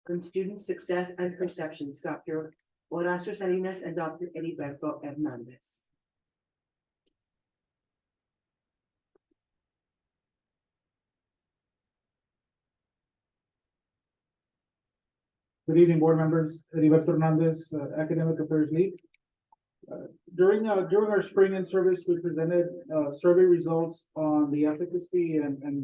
on student success and perceptions, Dr. Horacio Salinas and Dr. Heriberto Hernandez. Good evening, board members. Heriberto Hernandez, Academic Affairs Lead. During our spring in service, we presented survey results on the efficacy and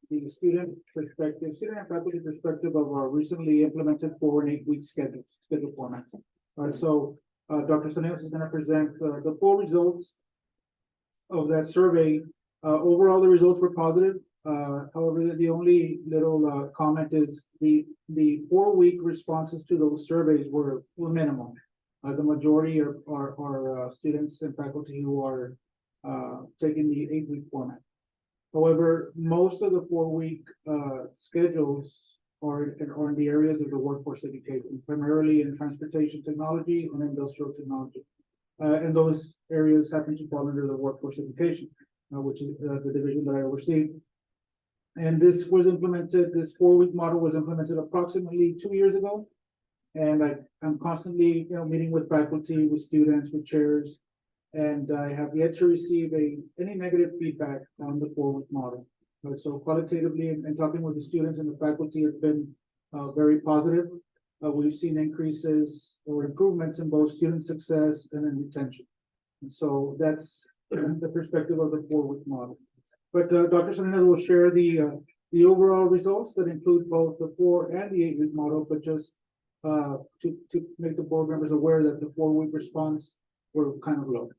the student and faculty perspective of our recently implemented 4 and 8 week schedule formats. All right, so Dr. Salinas is going to present the full results of that survey. Overall, the results were positive. However, the only little comment is the 4 week responses to those surveys were minimal. The majority are students and faculty who are taking the 8 week format. However, most of the 4 week schedules are in the areas of the workforce education, primarily in transportation technology and industrial technology. And those areas happen to fall under the workforce education, which is the division that I oversee. And this 4 week model was implemented approximately 2 years ago. And I'm constantly, meeting with faculty, with students, with chairs, and I have yet to receive any negative feedback on the 4 week model. So qualitatively, and talking with the students and the faculty, it's been very positive. We've seen increases or improvements in both student success and in retention. And so that's the perspective of the 4 week model. But Dr. Salinas will share the overall results that include both the 4 and the 8 week model, but just to make the board members aware that the 4 week response were kind of low.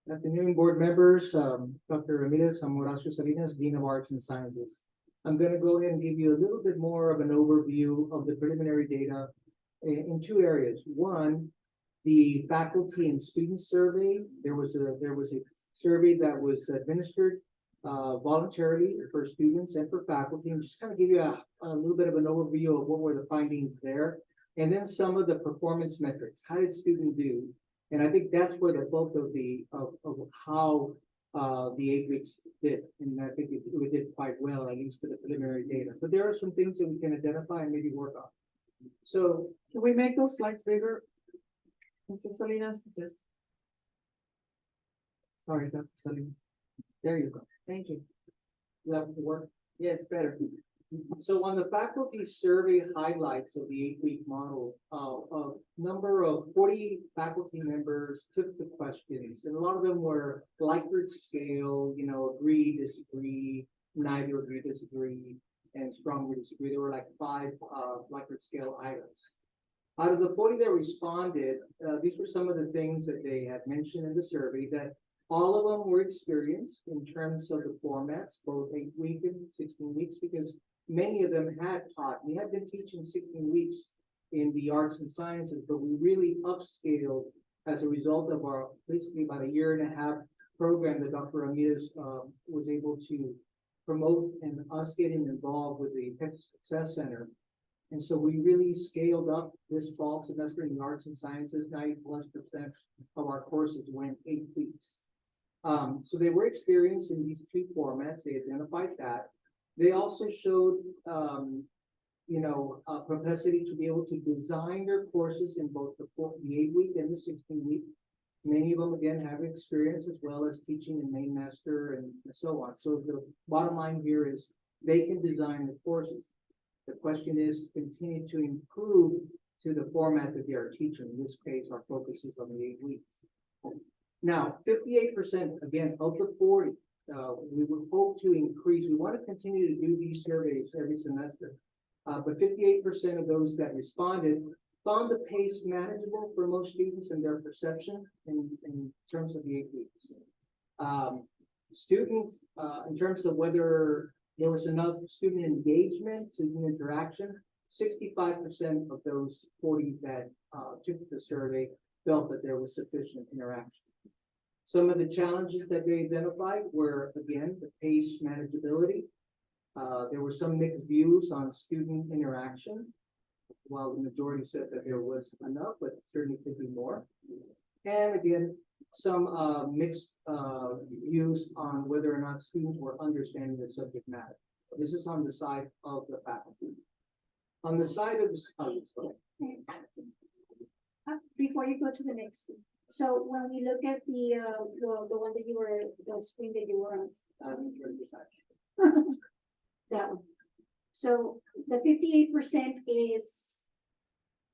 Good afternoon, board members. Dr. Ramirez, I'm Horacio Salinas, Dean of Arts and Sciences. I'm going to go ahead and give you a little bit more of an overview of the preliminary data in 2 areas. One, the faculty and student survey. There was a survey that was administered voluntarily for students and for faculty, and just kind of give you a little bit of an overview of what were the findings there, and then some of the performance metrics. How did students do? And I think that's where the bulk of how the 8 weeks did, and I think we did quite well, at least for the preliminary data. But there are some things that we can identify and maybe work on. So Can we make those slides bigger? Dr. Salinas, just. Sorry, Dr. Salinas. There you go. Thank you. that would work. Yes, better. So on the faculty survey highlights of the 8 week model, a number of 40 faculty members took the questions, and a lot of them were Likert scale, agree, disagree, neither agree, disagree, and strongly disagree. There were like 5 Likert scale items. Out of the 40 that responded, these were some of the things that they had mentioned in the survey, that all of them were experienced in terms of the formats, both 8 week and 16 weeks, because many of them had taught. We had been teaching 16 weeks in the arts and sciences, but we really upscaled as a result of our basically about a 1.5-year program that Dr. Ramirez was able to promote, and us getting involved with the Texas Success Center. And so we really scaled up this fall semester in the arts and sciences. 90+% of our courses went 8 weeks. So they were experienced in these 2 formats. They identified that. They also showed, a propensity to be able to design their courses in both the 8 week and the 16 week. Many of them, again, have experience as well as teaching in main master and so on. So the bottom line here is they can design the courses. The question is to continue to improve to the format that they are teaching. In this case, our focus is on the 8 weeks. Now, 58%, again, of the 40, we would hope to increase. We want to continue to do these surveys every semester. But 58% of those that responded found the pace manageable for most students and their perception in terms of the 8 weeks. Students, in terms of whether there was enough student engagement, student interaction, 65% of those 40 that took the survey felt that there was sufficient interaction. Some of the challenges that they identified were, again, the pace manageability. There were some mixed views on student interaction, while the majority said that there was enough, but certainly could be more. And again, some mixed, views on whether or not students were understanding the subject matter. This is on the side of the faculty. On the side of the, Before you go to the next, one. So when we look at the one that you were, the screen that you were on, that one. So the 58% is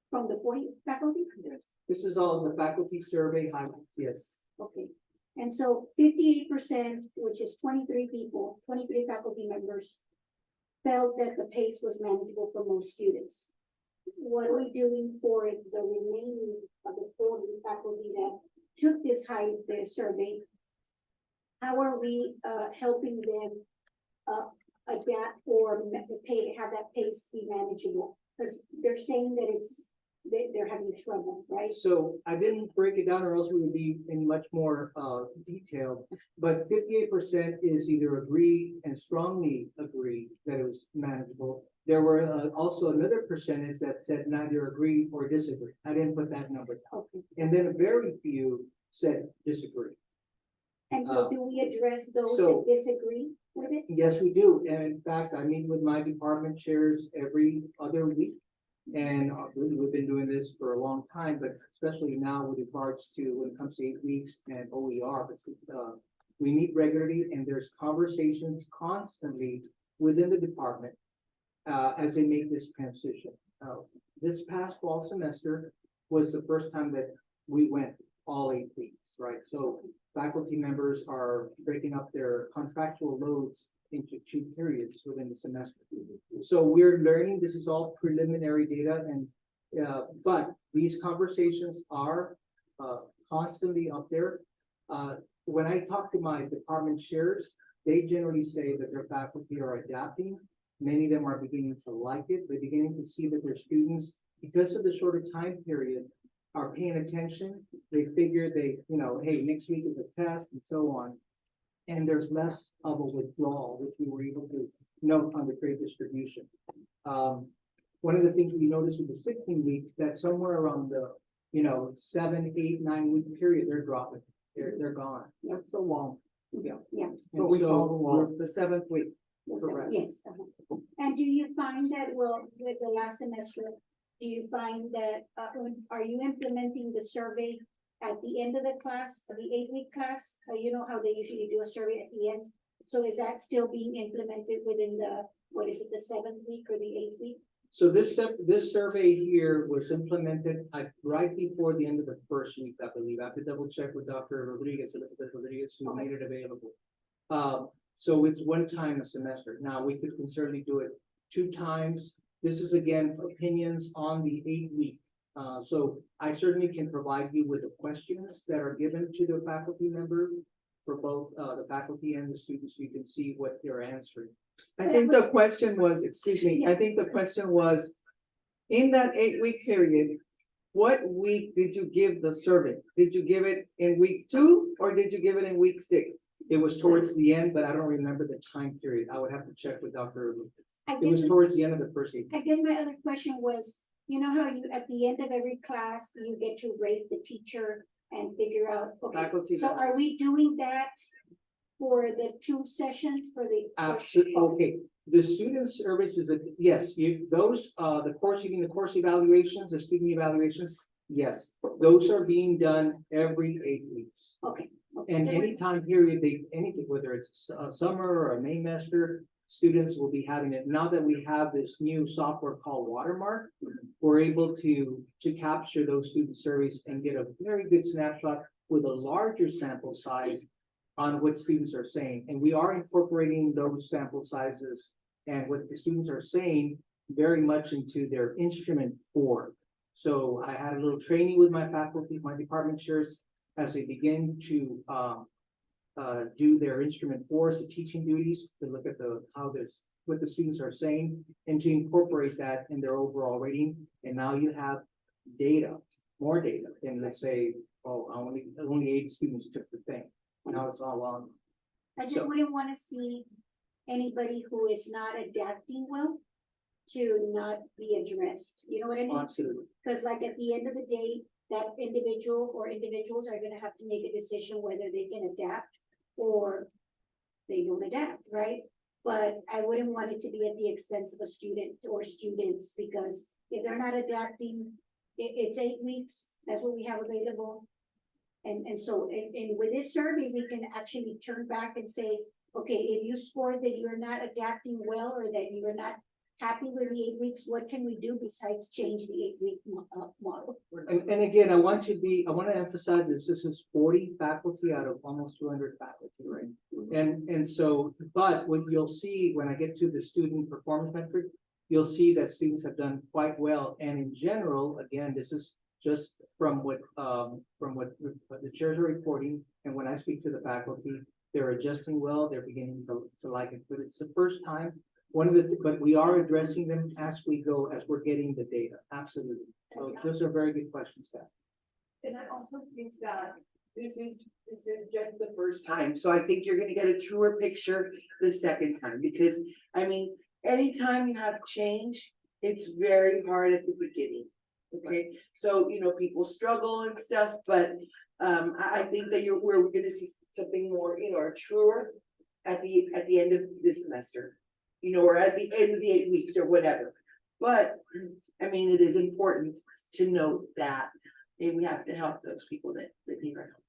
from the 40 faculty? yes, this is all the faculty survey highlights, yes. Okay, and so 58%, which is 23 people, 23 faculty members, felt that the pace was manageable for most students. What are we doing for the remaining of the 40 faculty that took this survey? How are we helping them adapt or have that pace be manageable? Because they're saying that they're having trouble, right? So I didn't break it down or else we would be in much more detail, but 58% is either agree and strongly agree that it was manageable. There were also another percentage that said neither agree or disagree. I didn't put that number down. Okay. And then a very few said disagree. And so do we address those so- that disagree with it? Yes, we do. And in fact, I meet with my department chairs every other week. And we've been doing this for a long time, but especially now with regards to when it comes to 8 weeks and OER, we meet regularly and there's conversations constantly within the department as they make this transition. This past fall semester was the first time that we went all 8 weeks, right? So faculty members are breaking up their contractual loads into 2 periods within the semester. So we're learning, this is all preliminary data and, but these conversations are constantly up there. When I talk to my department chairs, they generally say that their faculty are adapting. Many of them are beginning to like it. They're beginning to see that their students, because of the shorter time period, are paying attention. They figure hey, next week is a test and so on. And there's less of a withdrawal, which we were able to note on the grade distribution. One of the things we noticed with the 16 weeks, that somewhere around the, 7, 8, 9 week period, they're dropping. They're gone. That's so long. Yeah. Yeah. And so The 7th week. Correct. Yes. And do you find that, well, with the last semester, do you find that, are you implementing the survey at the end of the class, of the 8-week class? You know how they usually do a survey at the end? So is that still being implemented within the, what is it, the 7th week or the 8th week? So this survey here was implemented right before the end of the first week, I believe. I have to double check with Dr. Rodriguez, Elizabeth Rodriguez, who made it available. So it's 1 time a semester. Now, we could certainly do it 2 times. This is again, opinions on the 8 week. So I certainly can provide you with the questions that are given to the faculty member for both the faculty and the students. So you can see what they're answering. I think the question was, excuse me, I think the question was, in that 8-week period, what week did you give the survey? Did you give it in week 2 or did you give it in week 6? It was towards the end, but I don't remember the time period. I would have to check with Dr. Lucas. I It was guess, towards the end of the first 8 I guess my other question was, you know how you, at the end of every class, you get to rate the teacher and figure out, okay, Faculty. so are we doing that for the 2 sessions for the? Absolutely, okay. The student services, yes, those, the course evaluations, the student evaluations, yes. Those are being done every 8 weeks. Okay. And any time period, anything, whether it's a summer or a May semester, students will be having it. Now that we have this new software called Watermark, we're able to capture those student surveys and get a very good snapshot with a larger sample size on what students are saying. And we are incorporating those sample sizes and what the students are saying very much into their instrument 4. So I had a little training with my faculty, my department chairs, as they begin to do their instrument 4s, the teaching duties, to look at what the students are saying and to incorporate that in their overall rating. And now you have data, more data than, let's say, only 8 students took the thing. Now it's all on. I just So- wouldn't want to see anybody who is not adapting well to not be addressed. You know what I mean? Absolutely. Because like at the end of the day, that individual or individuals are gonna have to make a decision whether they can adapt or they don't adapt, right? But I wouldn't want it to be at the expense of a student or students, because if they're not adapting, it's 8 weeks, that's what we have available. And so, and with this survey, we can actually turn back and say, okay, if you scored that you're not adapting well, or that you are not happy with the 8 weeks, what can we do besides change the 8 week model? And again, I want to emphasize this is 40 faculty out of almost 200 faculty, right? And so, but what you'll see when I get to the student performance metric, you'll see that students have done quite well. And in general, again, this is just from what the chairs are reporting, and when I speak to the faculty, they're adjusting well, they're beginning to like it, but it's the first time. But we are addressing them as we go, as we're getting the data, absolutely. So those are very good questions, Steph. And I also think that this is just the first time, so I think you're gonna get a truer picture the second time, because, I mean, anytime you have change, it's very hard at the beginning. Okay, so, people struggle and stuff, but, I think that we're gonna see something more, or truer at the end of this semester, or at the end of the 8 weeks or whatever. But, I mean, it is important to note that we have to help those people that need our help.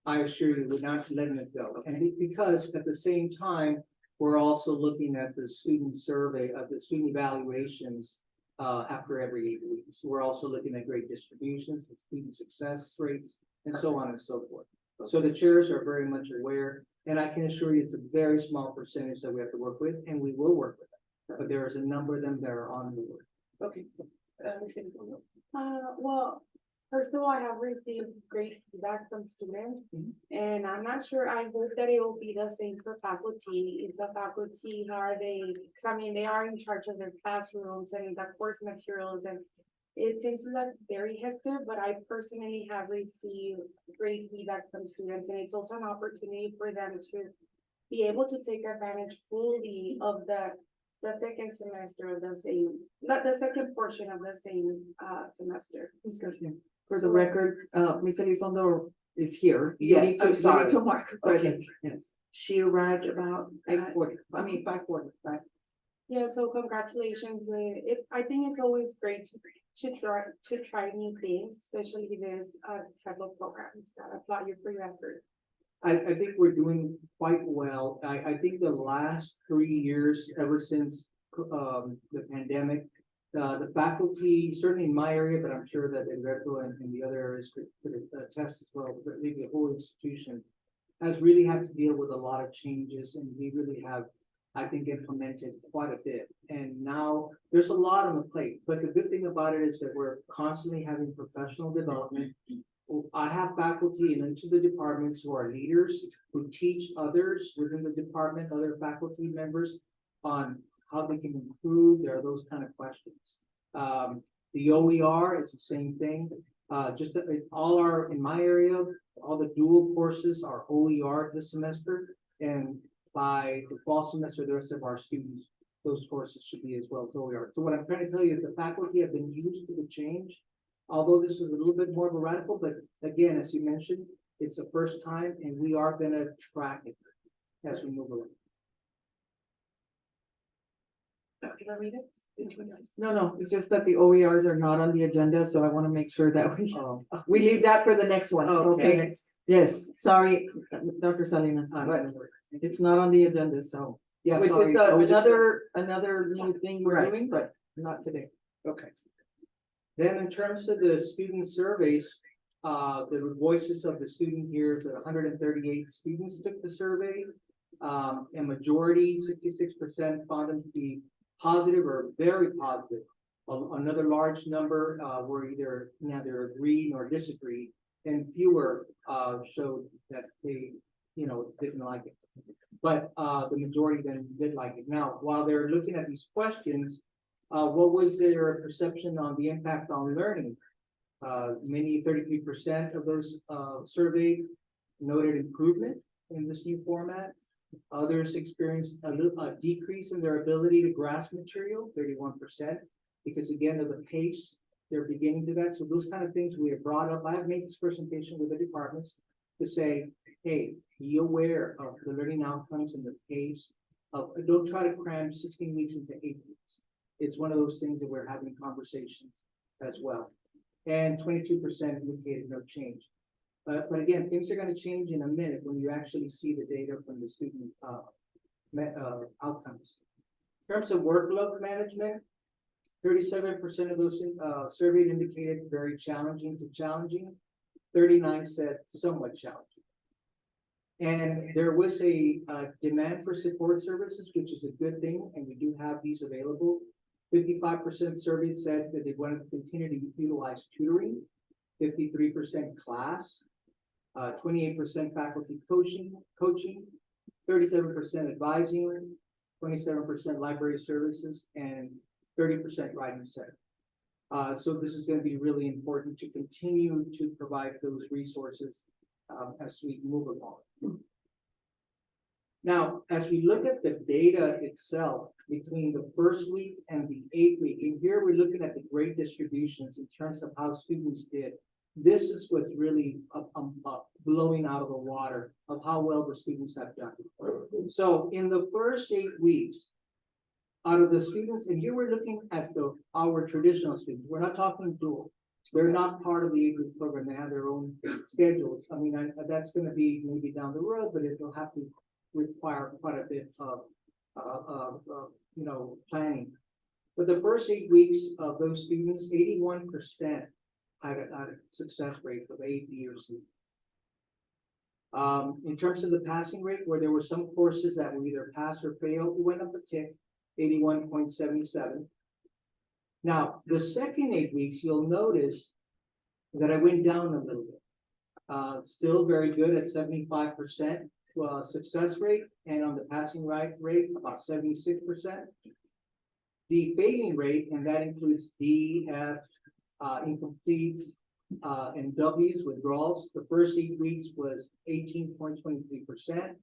I assure you, we're not letting it go. And because at the same time, we're also looking at the student survey of the student evaluations after every 8 weeks. We're also looking at grade distributions, student success rates, and so on and so forth. So the chairs are very much aware, and I can assure you it's a very small percentage that we have to work with, and we will work with them. But there is a number of them that are on board. Okay. Well, first of all, I have received great feedback from students, and I'm not sure, I hope that it will be the same for faculty. If the faculty, how are they, because I mean, they are in charge of their classrooms and the course materials, and it seems like very hectic, but I personally have received great feedback from students, and it's also an opportunity for them to be able to take advantage fully of the second semester of the same, not the second portion of the same semester. For the record, Ms. Elizondo is here. You Yes, need to- I'm you need sorry. to mark her present. Yes. She arrived about 8:40, 5:40, right? Yeah, so congratulations with it. I think it's always great to try new things, especially this type of programs. I applaud you for your effort. I think we're doing quite well. I think the last 3 years, ever since the pandemic, the faculty, certainly in my area, but I'm sure that in Laredo and the other areas could attest as well, but maybe the whole institution has really had to deal with a lot of changes, and we really have, I think, implemented quite a bit. And now there's a lot on the plate, but the good thing about it is that we're constantly having professional development. I have faculty in each of the departments who are leaders, who teach others within the department, other faculty members on how they can improve. There are those kind of questions. The OER is the same thing. Just that in my area, all the dual courses are OER this semester. And by the fall semester, the rest of our students, those courses should be as well as OER. So what I'm trying to tell you is the faculty have been used to the change. Although this is a little bit more of a radical, but again, as you mentioned, it's the first time, and we are gonna track it as we move along. Can I read it? No, it's just that the OERs are not on the agenda, so I want to make sure that we leave that for the next one. Okay. Yes, sorry, Dr. Salinas, but it's not on the agenda, so. Yeah, Which sorry. is I was just- another new thing we're Right. doing, but not today. Okay. Then in terms of the student surveys, the voices of the student here is that 138 students took the survey. A majority, 66% found them to be positive or very positive. Another large number were either neither agree nor disagree, and fewer showed that they, didn't like it. But the majority of them did like it. Now, while they're looking at these questions, what was their perception on the impact on learning? 33% of those surveyed noted improvement in this new format. Others experienced a decrease in their ability to grasp material, 31%, because again of the pace they're beginning to that. So those kind of things we have brought up. I have made this presentation with the departments to say, hey, be aware of the learning outcomes and the pace of, don't try to cram 16 weeks into 8 weeks. It's one of those things that we're having conversations as well. And 22% indicated no change. But again, things are gonna change in a minute when you actually see the data from the student, outcomes. In terms of workload management, 37% of those, surveyed indicated very challenging to challenging. 39 said somewhat challenging. And there was a, demand for support services, which is a good thing, and we do have these available. 55% surveyed said that they wanted to continue to utilize tutoring, 53% class, 28% faculty coaching, 37% advising, 27% library services, and 30% writing center. So this is gonna be really important to continue to provide those resources, as we move along. Now, as we look at the data itself between the first week and the 8th week, and here we're looking at the grade distributions in terms of how students did. This is what's really blowing out of the water of how well the students have done. So in the first 8 weeks, out of the students, and here we're looking at our traditional students, we're not talking dual. They're not part of the 8-week program, they have their own schedules. I mean, that's gonna be maybe down the road, but it'll have to require quite a bit of, planning. But the first 8 weeks of those students, 81% had a success rate of A, B, or C. In terms of the passing rate, where there were some courses that were either pass or fail, we went up a tick, 81.77. Now, the second 8 weeks, you'll notice that I went down a little bit. Still very good at 75% success rate, and on the passing rate, about 76%. The failing rate, and that includes D, F, incompletes, and W's, withdrawals. The first 8 weeks was 18.23%,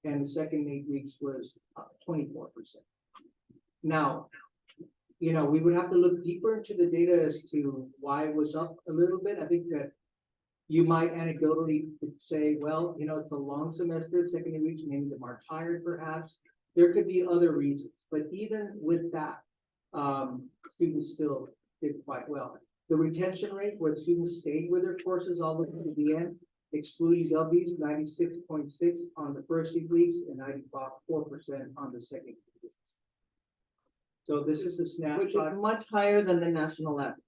and the second 8 weeks was 24%. Now, we would have to look deeper into the data as to why it was up a little bit. I think that you might anecdotally say, well, it's a long semester, second 8 weeks, maybe them are tired perhaps. There could be other reasons, but even with that, students still did quite well. The retention rate, where students stayed with their courses all the way to the end, excluding W's, 96.6 on the first 8 weeks and 94% on the second 8 weeks. So this is a Which is snapshot. much higher than the national average.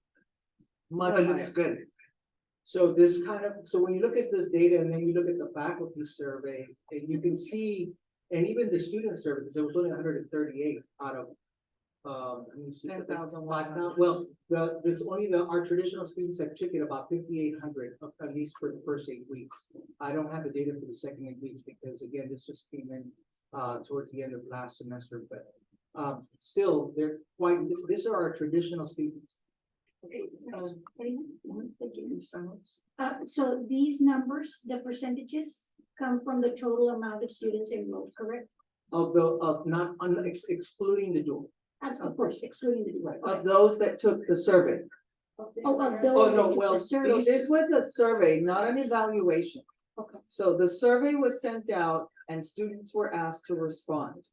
Much It higher. looks good. So when you look at this data and then you look at the faculty survey, and you can see, and even the student survey, there was only 138 out of 10,000. 5,000. Well, there's only our traditional students that took it about 5,800, at least for the first 8 weeks. I don't have the data for the second 8 weeks because again, this just came in towards the end of last semester, but still, these are our traditional students. Okay, so these numbers, the percentages come from the total amount of students enrolled, correct? Excluding the dual. Of course, excluding the. Right. Of those that took the survey. Of Oh, those no, that took well, the survey. So this was a survey, not an evaluation. Okay. So the survey was sent out and students were asked to respond.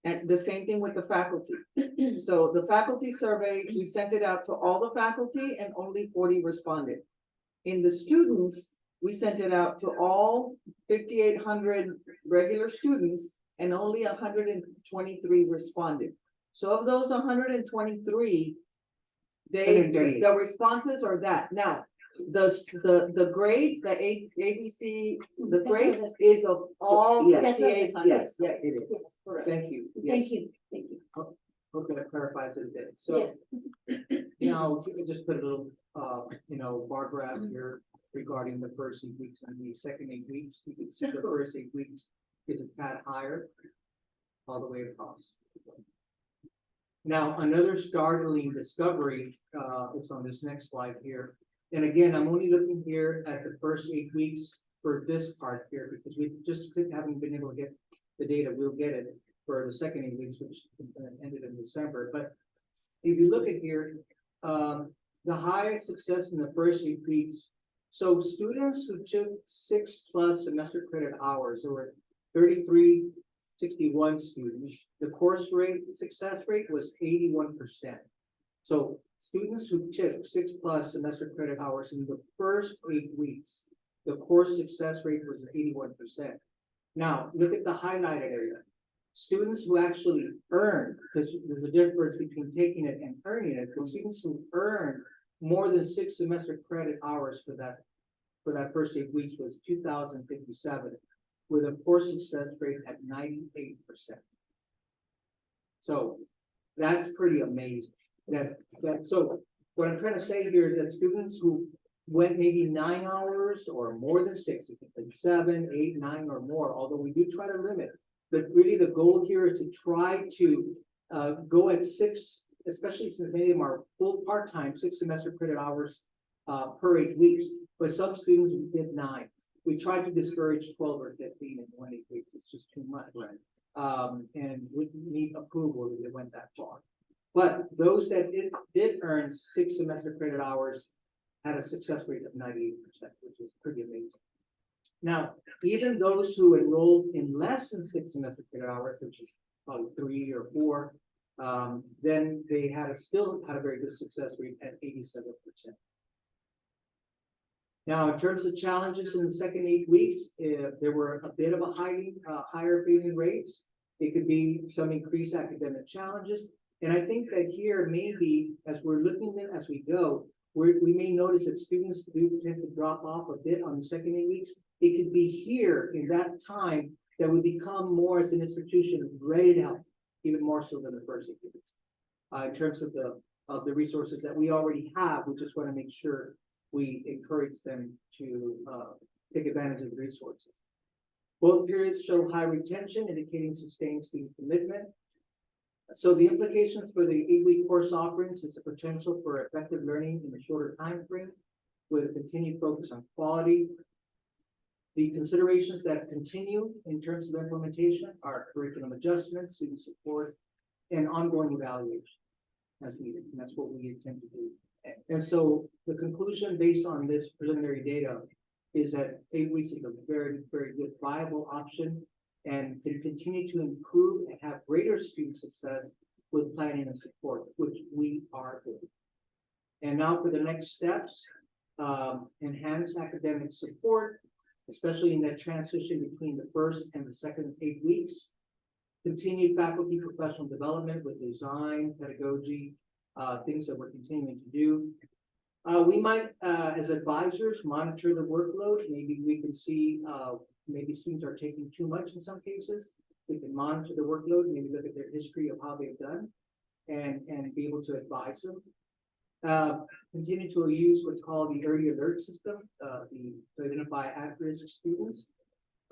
And the same thing with the faculty. So the faculty survey, we sent it out to all the faculty and only 40 responded. In the students, we sent it out to all 5,800 regular students and only 123 responded. So of those 123, the responses are that. Now, the grades, the ABC, the grades is of all Yes. 5,800. Yes, Yeah, it is. correct. Thank you. Thank Yes. you, thank you. Hope that clarifies it a bit. So, now, you can just put a little, bar graph here regarding the first 8 weeks and the second 8 weeks. You can see the first 8 weeks is a tad higher all the way across. Now, another startling discovery, is on this next slide here. And again, I'm only looking here at the first 8 weeks for this part here, because we just haven't been able to get the data. We'll get it for the second 8 weeks, which ended in December. But if you look at here, the highest success in the first 8 weeks So students who took 6+ semester credit hours, there were 3,361 students. The course rate, success rate was 81%. So students who took 6+ semester credit hours in the first 8 weeks, the course success rate was 81%. Now, look at the highlighted area. Students who actually earned, because there's a difference between taking it and earning it, the students who earned more than 6 semester credit hours for that first 8 weeks was 2,057, with a course success rate at 98%. So that's pretty amazing. So what I'm trying to say here is that students who went maybe 9 hours or more than 6, it could be 7, 8, 9 or more, although we do try to limit. But really the goal here is to try to go at 6, especially since many of them are full part-time, 6 semester credit hours per 8 weeks. But some students did 9. We tried to discourage 12 or 15 in 1 8 weeks. It's just too much. And we need approval if it went that far. But those that did earn 6 semester credit hours had a success rate of 98%, which is pretty amazing. Now, even those who enrolled in less than 6 semester credit hours, which is probably 3 or 4, then they still had a very good success rate at 87%. Now, in terms of challenges in the second 8 weeks, there were a bit of a higher failing rates. It could be some increased academic challenges. And I think that here, maybe, as we're looking at as we go, we may notice that students do tend to drop off a bit on the second 8 weeks. It could be here in that time that we become more as an institution ready to help, even more so than the first 8 weeks. In terms of the resources that we already have, we just want to make sure we encourage them to take advantage of the resources. Both periods show high retention, indicating sustained student commitment. So the implications for the 8-week course offerings is the potential for effective learning in a shorter time frame with a continued focus on quality. The considerations that continue in terms of implementation are curriculum adjustments, student support, and ongoing evaluation as needed. And that's what we intend to do. And so the conclusion based on this preliminary data is that 8 weeks is a very, very good viable option and can continue to improve and have greater student success with planning and support, which we are doing. And now for the next steps, enhanced academic support, especially in that transition between the first and the second 8 weeks. Continued faculty professional development with design, pedagogy, things that we're continuing to do. We might, as advisors, monitor the workload. Maybe we can see, maybe students are taking too much in some cases. We can monitor the workload, maybe look at their history of how they've done and be able to advise them. Continue to use what's called the early alert system, to identify at-risk students,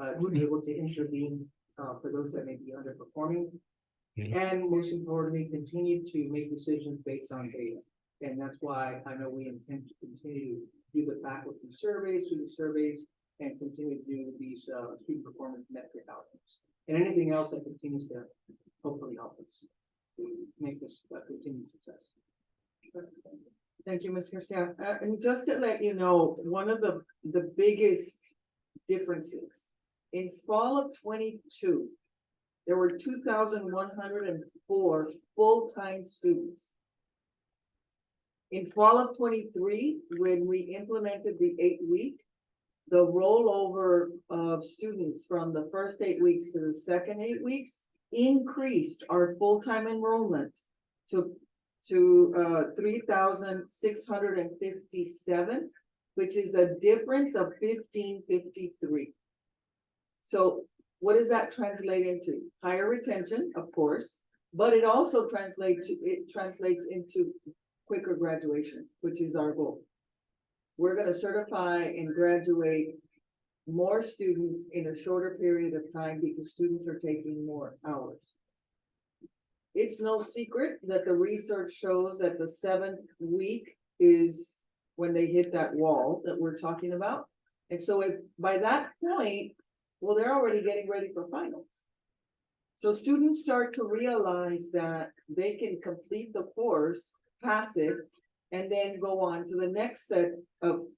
to be able to intervene for those that may be underperforming. And most importantly, continue to make decisions based on data. And that's why I know we intend to continue to do the faculty surveys, and continue to do these student performance metric outcomes. And anything else that continues to hopefully help us to make this continued success. Thank you, Ms. Garcia. And just to let you know, one of the biggest differences in fall of 22, there were 2,104 full-time students. In fall of 23, when we implemented the 8-week, the rollover of students from the first 8 weeks to the second 8 weeks increased our full-time enrollment to 3,657, which is a difference of 1,553. So what does that translate into? Higher retention, of course, but it also translates into quicker graduation, which is our goal. We're going to certify and graduate more students in a shorter period of time because students are taking more hours. It's no secret that the research shows that the 7th week is when they hit that wall that we're talking about. And so if by that point, well, they're already getting ready for finals. So students start to realize that they can complete the course, pass it, and then go on to the next set of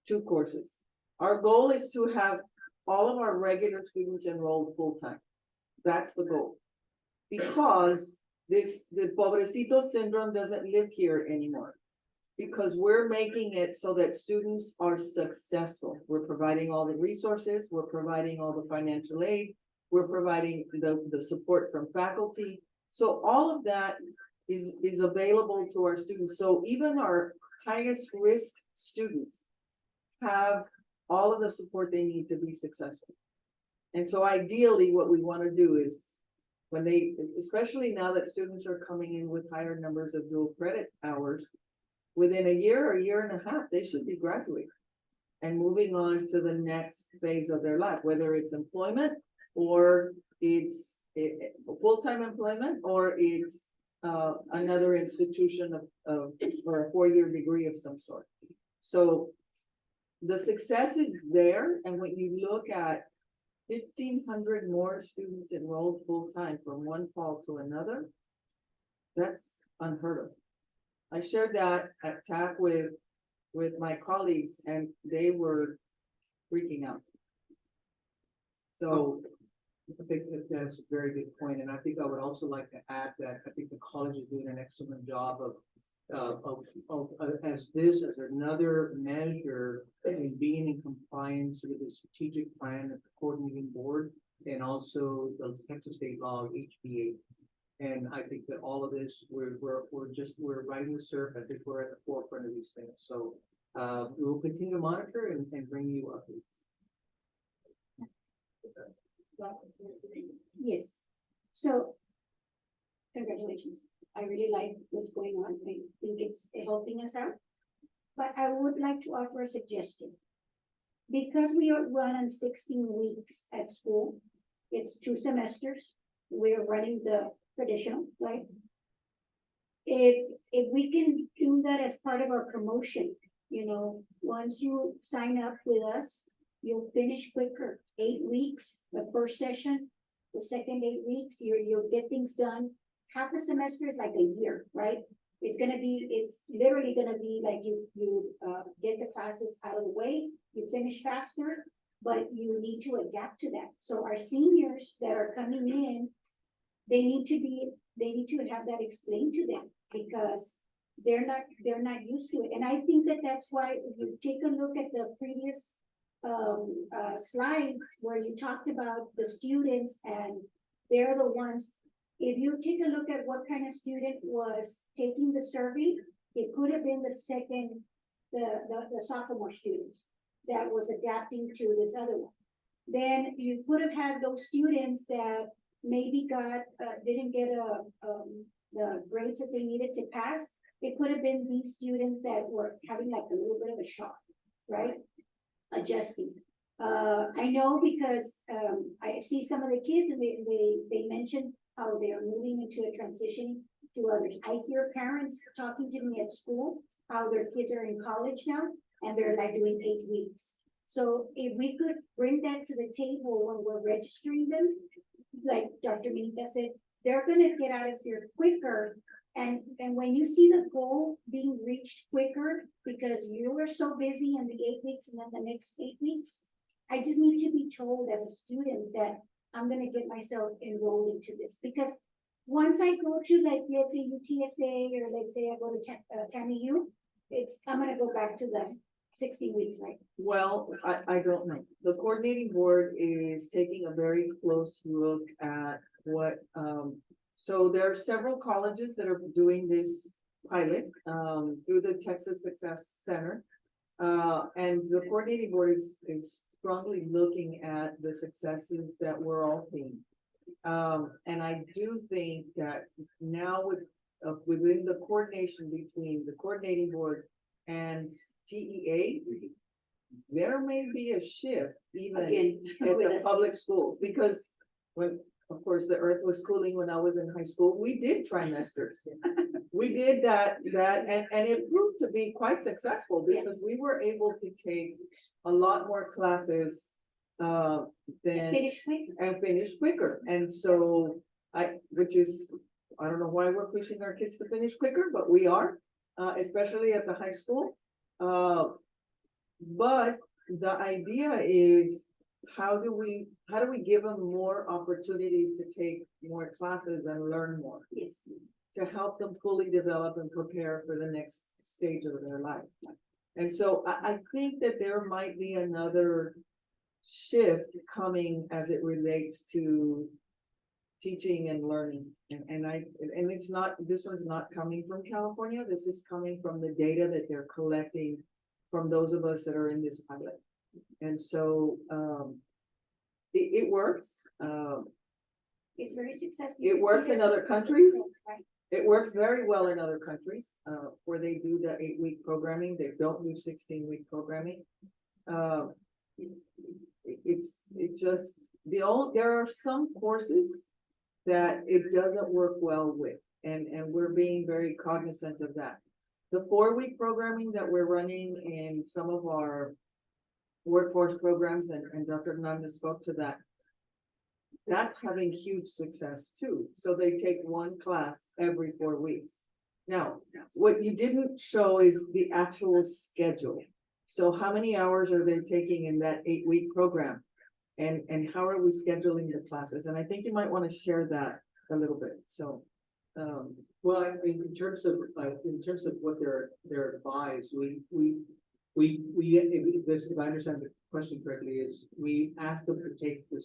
2 courses. Our goal is to have all of our regular students enrolled full-time. That's the goal. Because the pobrecito syndrome doesn't live here anymore. Because we're making it so that students are successful. We're providing all the resources, we're providing all the financial aid, we're providing the support from faculty. So all of that is available to our students. So even our highest risk students have all of the support they need to be successful. And so ideally, what we want to do is when they, especially now that students are coming in with higher numbers of dual credit hours, within a year or a year and a half, they should be graduating and moving on to the next phase of their life, whether it's employment or it's full-time employment or it's another institution of or a 4-year degree of some sort. So the success is there, and when you look at 1,500 more students enrolled full-time from one fall to another, that's unheard of. I shared that at TAC with my colleagues, and they were freaking out. So I think that's a very good point, and I think I would also like to add that I think the college is doing an excellent job of as another measure in being in compliance with the strategic plan of the coordinating board and also the Texas state law HB8. And I think that all of this, we're riding the surf. I think we're at the forefront of these things. So we will continue to monitor and bring you updates. Yes, so congratulations. I really like what's going on. I think it's helping us out. But I would like to offer a suggestion. Because we are running 16 weeks at school, it's 2 semesters. We're running the traditional, right? If we can do that as part of our promotion, once you sign up with us, you'll finish quicker. 8 weeks, the first session, the second 8 weeks, you'll get things done. Half a semester is like a year, right? It's literally gonna be like you get the classes out of the way, you finish faster, but you need to adapt to that. So our seniors that are coming in, they need to have that explained to them because they're not used to it. And I think that's why if you take a look at the previous slides where you talked about the students and they're the ones, if you take a look at what kind of student was taking the survey, it could have been the sophomore students that was adapting to this other one. Then you could have had those students that maybe didn't get the grades that they needed to pass. It could have been these students that were having like a little bit of a shock, right? Adjusting. I know because I see some of the kids and they mentioned how they are moving into a transition to others. I hear parents talking to me at school, how their kids are in college now and they're like doing 8 weeks. So if we could bring that to the table when we're registering them, like Dr. Minita said, they're gonna get out of here quicker. And when you see the goal being reached quicker, because you were so busy in the 8 weeks and then the next 8 weeks, I just need to be told as a student that I'm gonna get myself enrolled into this. Because once I go to like, let's say UTSA, or let's say I go to TAMU, I'm gonna go back to the 16 weeks, right? Well, I don't know. The coordinating board is taking a very close look at what, so there are several colleges that are doing this pilot, through the Texas Success Center. And the coordinating board is strongly looking at the successes that we're all seeing. And I do think that now within the coordination between the coordinating board and TEA, there may be a shift even Again, at with the us. public schools, because when, of course, the earth was cooling when I was in high school, we did trimesters. We did that, and it proved to be quite successful because we were able to take a lot more classes than Finish quick. and finish quicker. And so I don't know why we're pushing our kids to finish quicker, but we are, especially at the high school. But the idea is, how do we give them more opportunities to take more classes and learn more? Yes. To help them fully develop and prepare for the next stage of their life. And so I think that there might be another shift coming as it relates to teaching and learning. And it's not, this one's not coming from California, this is coming from the data that they're collecting from those of us that are in this pilot. And so, it works, It's very successful. It works in other countries. Right. it works very well in other countries, where they do the 8-week programming, they don't do 16-week programming. There are some courses that it doesn't work well with, and we're being very cognizant of that. The 4-week programming that we're running in some of our workforce programs, and Dr. Hernandez spoke to that, that's having huge success too. So they take one class every 4 weeks. Now, what you didn't show is the actual schedule. So how many hours are they taking in that 8-week program? And how are we scheduling the classes? And I think you might want to share that a little bit, so. Well, I mean, in terms of what they're advised, if I understand the question correctly, is we ask them to take the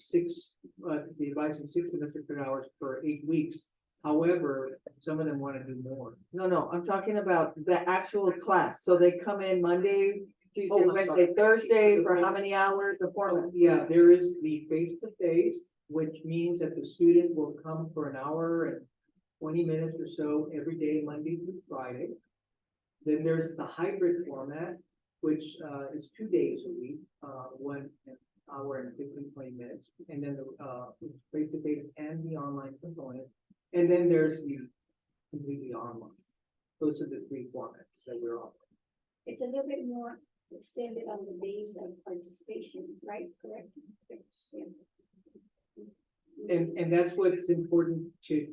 advice in 6 semester credit hours for 8 weeks. However, some of them want to do more. No, I'm talking about the actual class. So they come in Monday, Tuesday, Oh, I'm Wednesday, sorry. Thursday, for how many hours, the format? Yeah, there is the face-to-face, which means that the student will come for an hour and 20 minutes or so every day, Monday through Friday. Then there's the hybrid format, which is 2 days a week, 1 hour and 20 minutes. And then the face-to-face and the online component. And then there's the completely online. Those are the 3 formats that we're offering. It's a little bit more extended on the base of participation, right? Correct? Yeah. And that's what's important to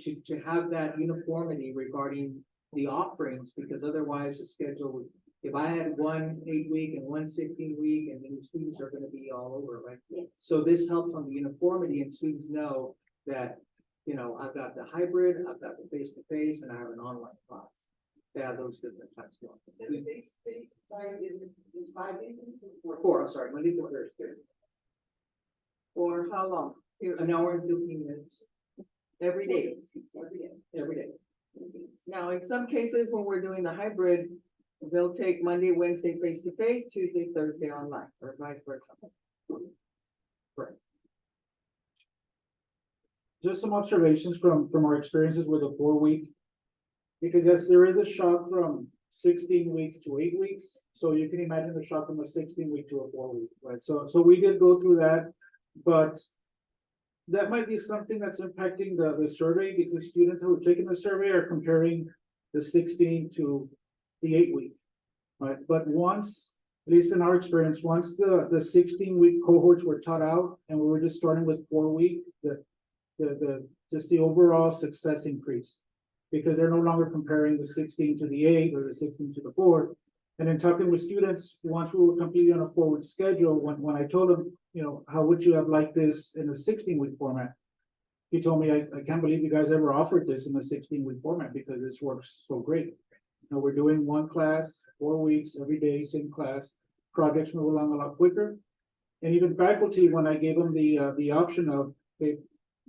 have that uniformity regarding the offerings, because otherwise the schedule would, if I had one 8-week and one 16-week, and then the students are gonna be all over, right? Yes. So this helps on the uniformity, and students know that, you know, I've got the hybrid, I've got the face-to-face, and I have an online class. They have those different types of. It's 5 days? 4, I'm sorry, Monday through Thursday, For how long? an hour and 15 minutes Every day. every day. Now, in some cases, when we're doing the hybrid, they'll take Monday, Wednesday face-to-face, Tuesday, Thursday online, or vice versa. Just some observations from our experiences with a 4-week. Because yes, there is a shock from 16 weeks to 8 weeks. So you can imagine the shock from a 16-week to a 4-week, right? So we did go through that, but that might be something that's impacting the survey, because students who have taken the survey are comparing the 16 to the 8-week, right? But once, at least in our experience, once the 16-week cohorts were taught out and we were just starting with 4-week, just the overall success increased, because they're no longer comparing the 16 to the 8 or the 16 to the 4. And then talking with students, once we were completely on a forward schedule, when I told them, you know, how would you have liked this in a 16-week format? He told me, I can't believe you guys ever offered this in a 16-week format, because this works so great. You know, we're doing one class, 4 weeks, every day, same class. Projects move along a lot quicker. And even faculty, when I gave them the option of, if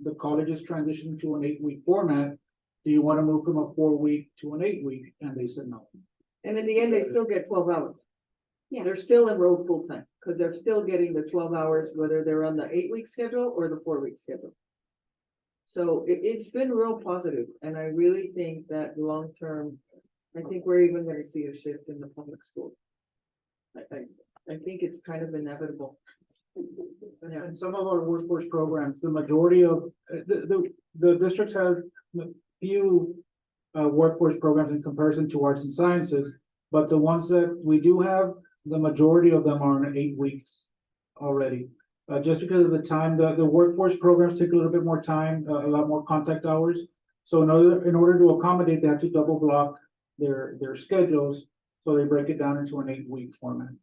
the college is transitioning to an 8-week format, do you want to move from a 4-week to an 8-week? And they said no. And in the end, they still get 12 hours. Yeah. They're still enrolled full-time, because they're still getting the 12 hours, whether they're on the 8-week schedule or the 4-week schedule. So it's been real positive, and I really think that long-term, I think we're even gonna see a shift in the public school. I think it's kind of inevitable. Yeah. And some of our workforce programs, the majority of, the districts have few workforce programs in comparison to arts and sciences, but the ones that we do have, the majority of them are in 8 weeks already. Just because of the time, the workforce programs take a little bit more time, a lot more contact hours. So in order to accommodate, they have to double block their schedules, so they break it down into an 8-week format.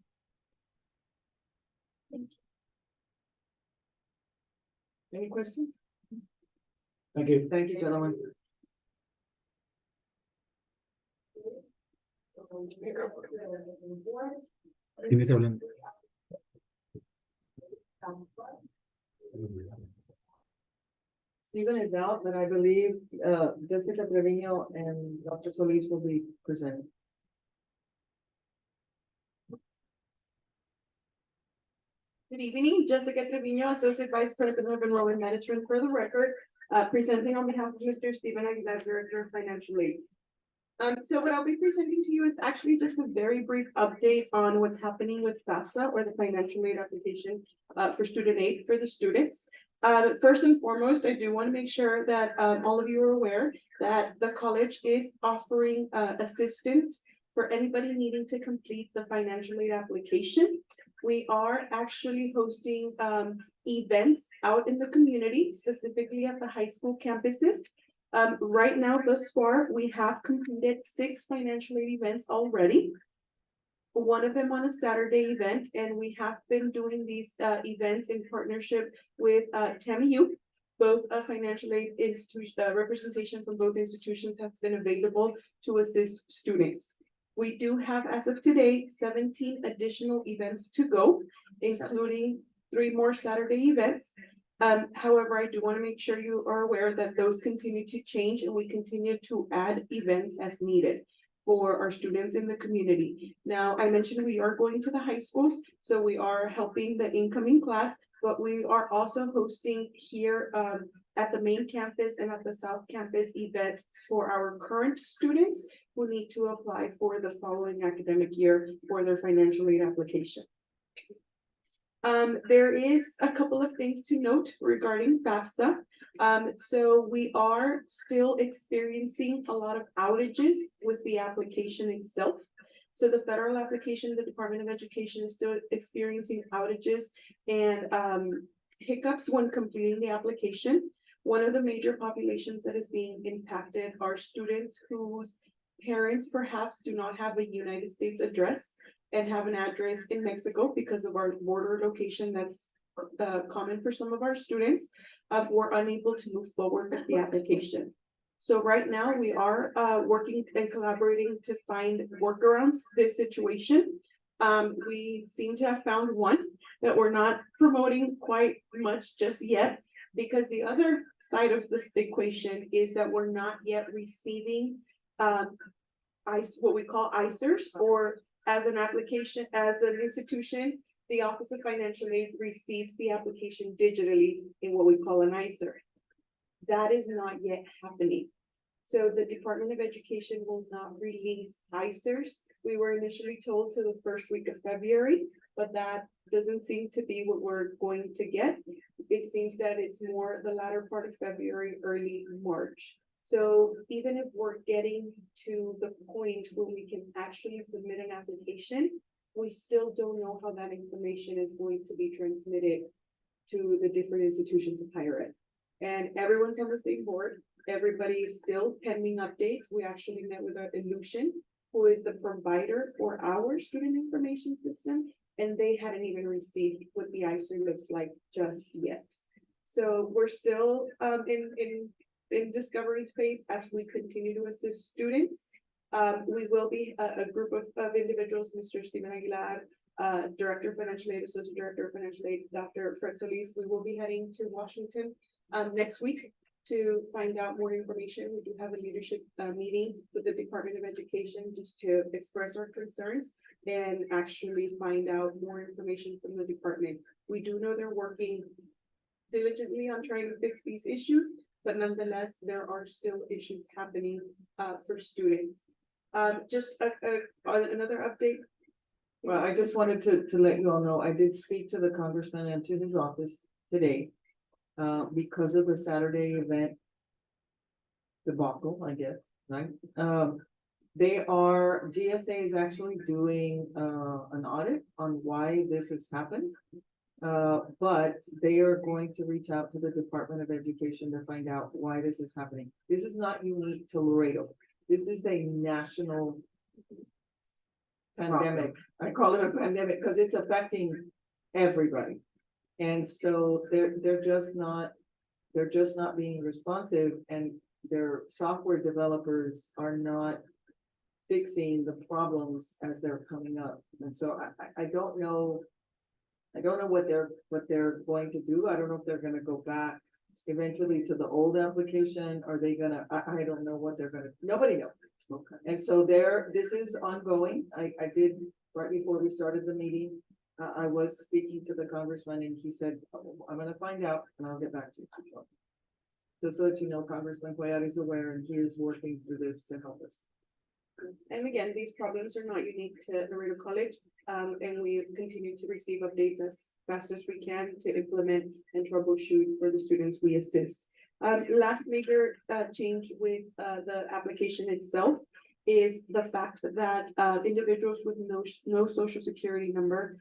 Any questions? Thank you. Thank you, gentlemen. ¿Quién está hablando? Stephen is out, but I believe, Jessica Trevino and Dr. Solis will be presenting. Good evening, Jessica Trevino, Associate Vice President of Enrollment Management for the record, presenting on behalf of Mr. Stephen Aguilar, Director of Financial Aid. So what I'll be presenting to you is actually just a very brief update on what's happening with FAFSA, or the financial aid application for student aid for the students. First and foremost, I do want to make sure that all of you are aware that the college is offering assistance for anybody needing to complete the financial aid application. We are actually hosting events out in the community, specifically at the high school campuses. Right now, thus far, we have completed 6 financial aid events already. One of them on a Saturday event, and we have been doing these events in partnership with TAMU. Both financial aid institution representation from both institutions has been available to assist students. We do have, as of today, 17 additional events to go, including 3 more Saturday events. However, I do want to make sure you are aware that those continue to change, and we continue to add events as needed for our students in the community. Now, I mentioned we are going to the high schools, so we are helping the incoming class, but we are also hosting here at the main campus and at the South Campus events for our current students who need to apply for the following academic year for their financial aid application. There is a couple of things to note regarding FAFSA. So we are still experiencing a lot of outages with the application itself. So the federal application, the Department of Education is still experiencing outages and hiccups when completing the application. One of the major populations that is being impacted are students whose parents perhaps do not have a United States address and have an address in Mexico because of our border location that's common for some of our students. We're unable to move forward with the application. So right now we are working and collaborating to find workarounds to this situation. We seem to have found one that we're not promoting quite much just yet, because the other side of this equation is that we're not yet receiving what we call ICERs, or as an application, as an institution, the Office of Financial Aid receives the application digitally in what we call an ICER. That is not yet happening. So the Department of Education will not release ICERs. We were initially told to the first week of February, but that doesn't seem to be what we're going to get. It seems that it's more the latter part of February, early March. So even if we're getting to the point where we can actually submit an application, we still don't know how that information is going to be transmitted to the different institutions of higher ed. And everyone's on the same board. Everybody is still pending updates. We actually met with Illusion, who is the provider for our student information system, and they hadn't even received what the ICER looks like just yet. So we're still in discovery phase as we continue to assist students. We will be a group of individuals, Mr. Stephen Aguilar, Director of Financial Aid, Associate Director of Financial Aid, Dr. Fred Solis. We will be heading to Washington next week to find out more information. We do have a leadership meeting with the Department of Education just to express our concerns and actually find out more information from the department. We do know they're working diligently on trying to fix these issues, but nonetheless, there are still issues happening for students. Just another update. Well, I just wanted to let you all know, I did speak to the congressman and to his office today. Because of the Saturday event debacle, I guess, right? GSA is actually doing an audit on why this has happened. But they are going to reach out to the Department of Education to find out why this is happening. This is not unique to Laredo. This is a national pandemic. I call it a pandemic because it's affecting everybody. And so they're just not they're just not being responsive and their software developers are not fixing the problems as they're coming up. And so I don't know. I don't know what they're going to do. I don't know if they're gonna go back eventually to the old application. Are they gonna, I don't know what they're gonna, nobody knows. Okay. And so this is ongoing. I did, right before we started the meeting, I was speaking to the congressman and he said, "Oh, I'm gonna find out and I'll get back to you." Just so that you know, Congressman Cuellar is aware and he is working through this to help us. And again, these problems are not unique to Laredo College, and we continue to receive updates as fast as we can to implement and troubleshoot for the students we assist. Last major change with the application itself is the fact that individuals with no social security number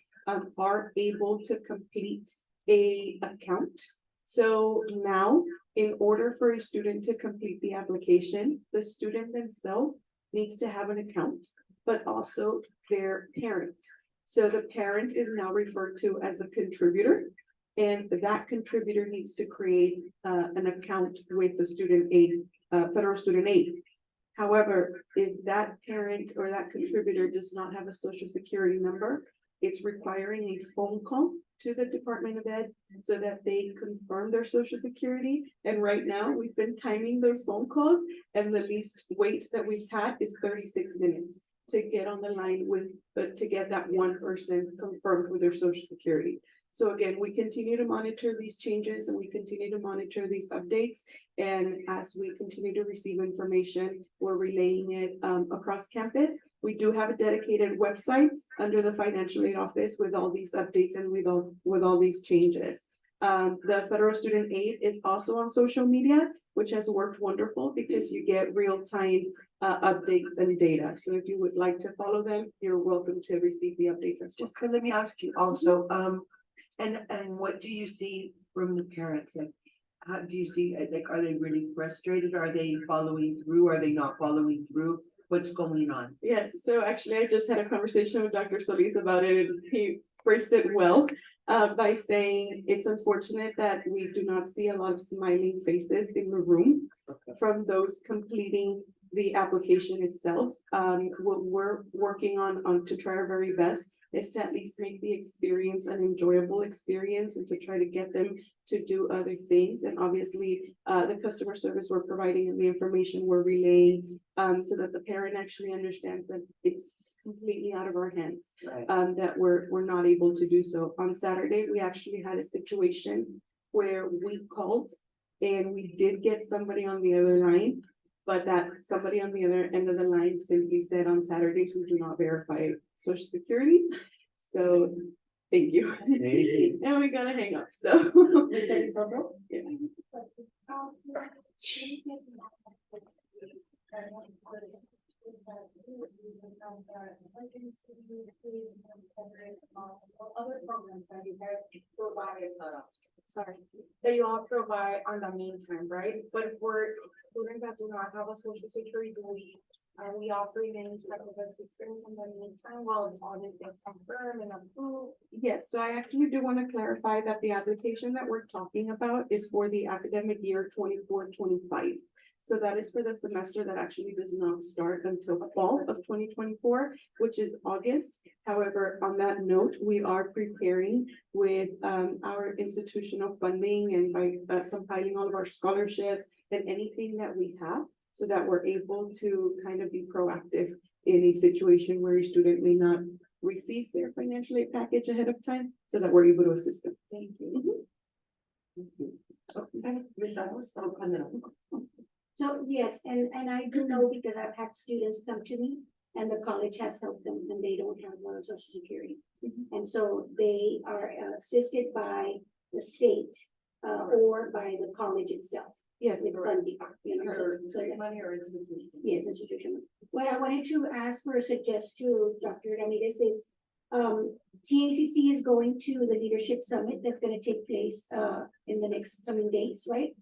are able to complete a account. So now, in order for a student to complete the application, the student themselves needs to have an account, but also their parent. So the parent is now referred to as the contributor, and that contributor needs to create an account with the student aid, federal student aid. However, if that parent or that contributor does not have a social security number, it's requiring a phone call to the Department of Ed so that they confirm their social security. And right now, we've been timing those phone calls, and the least wait that we've had is 36 minutes to get on the line with, to get that one person confirmed with their social security. So again, we continue to monitor these changes and we continue to monitor these updates. And as we continue to receive information, we're relaying it across campus. We do have a dedicated website under the financial aid office with all these updates and with all these changes. The federal student aid is also on social media, which has worked wonderful because you get real-time updates and data. So if you would like to follow them, you're welcome to receive the updates as well. Just let me ask you also, and what do you see from the parents? Like, how do you see, like, are they really frustrated? Are they following through? Are they not following through? What's going on? Yes, so actually I just had a conversation with Dr. Solis about it, and he phrased it well by saying it's unfortunate that we do not see a lot of smiling faces in the room from those completing the application itself. What we're working on to try our very best is to at least make the experience an enjoyable experience and to try to get them to do other things. And obviously, the customer service we're providing and the information we're relaying so that the parent actually understands that it's completely out of our hands, Right. that we're not able to do so. On Saturday, we actually had a situation where we called and we did get somebody on the other line, but that somebody on the other end of the line simply said on Saturdays, we do not verify social securities. So thank you. Amazing. And we gotta hang up, so. Yeah. Other programs that you have provided, sorry, that you all provide on the meantime, right? But for students that do not have a social security, are we offering any type of assistance in the meantime while the audit is confirmed and approved? Yes, so I actually do want to clarify that the application that we're talking about is for the academic year 24-25. So that is for the semester that actually does not start until fall of 2024, which is August. However, on that note, we are preparing with our institutional funding and by compiling all of our scholarships and anything that we have so that we're able to kind of be proactive in a situation where a student may not receive their financial aid package ahead of time so that we're able to assist them. Thank you. Okay, Ms. Ramos, and then- So yes, and I do know because I've had students come to me and the college has helped them and they don't have social security. And so they are assisted by the state or by the college itself. Yes, With funding, you know, so that- money or institution? yes, institution. What I wanted to ask or suggest to Dr. Ramirez is, TACC is going to the leadership summit that's gonna take place in the next coming days, right?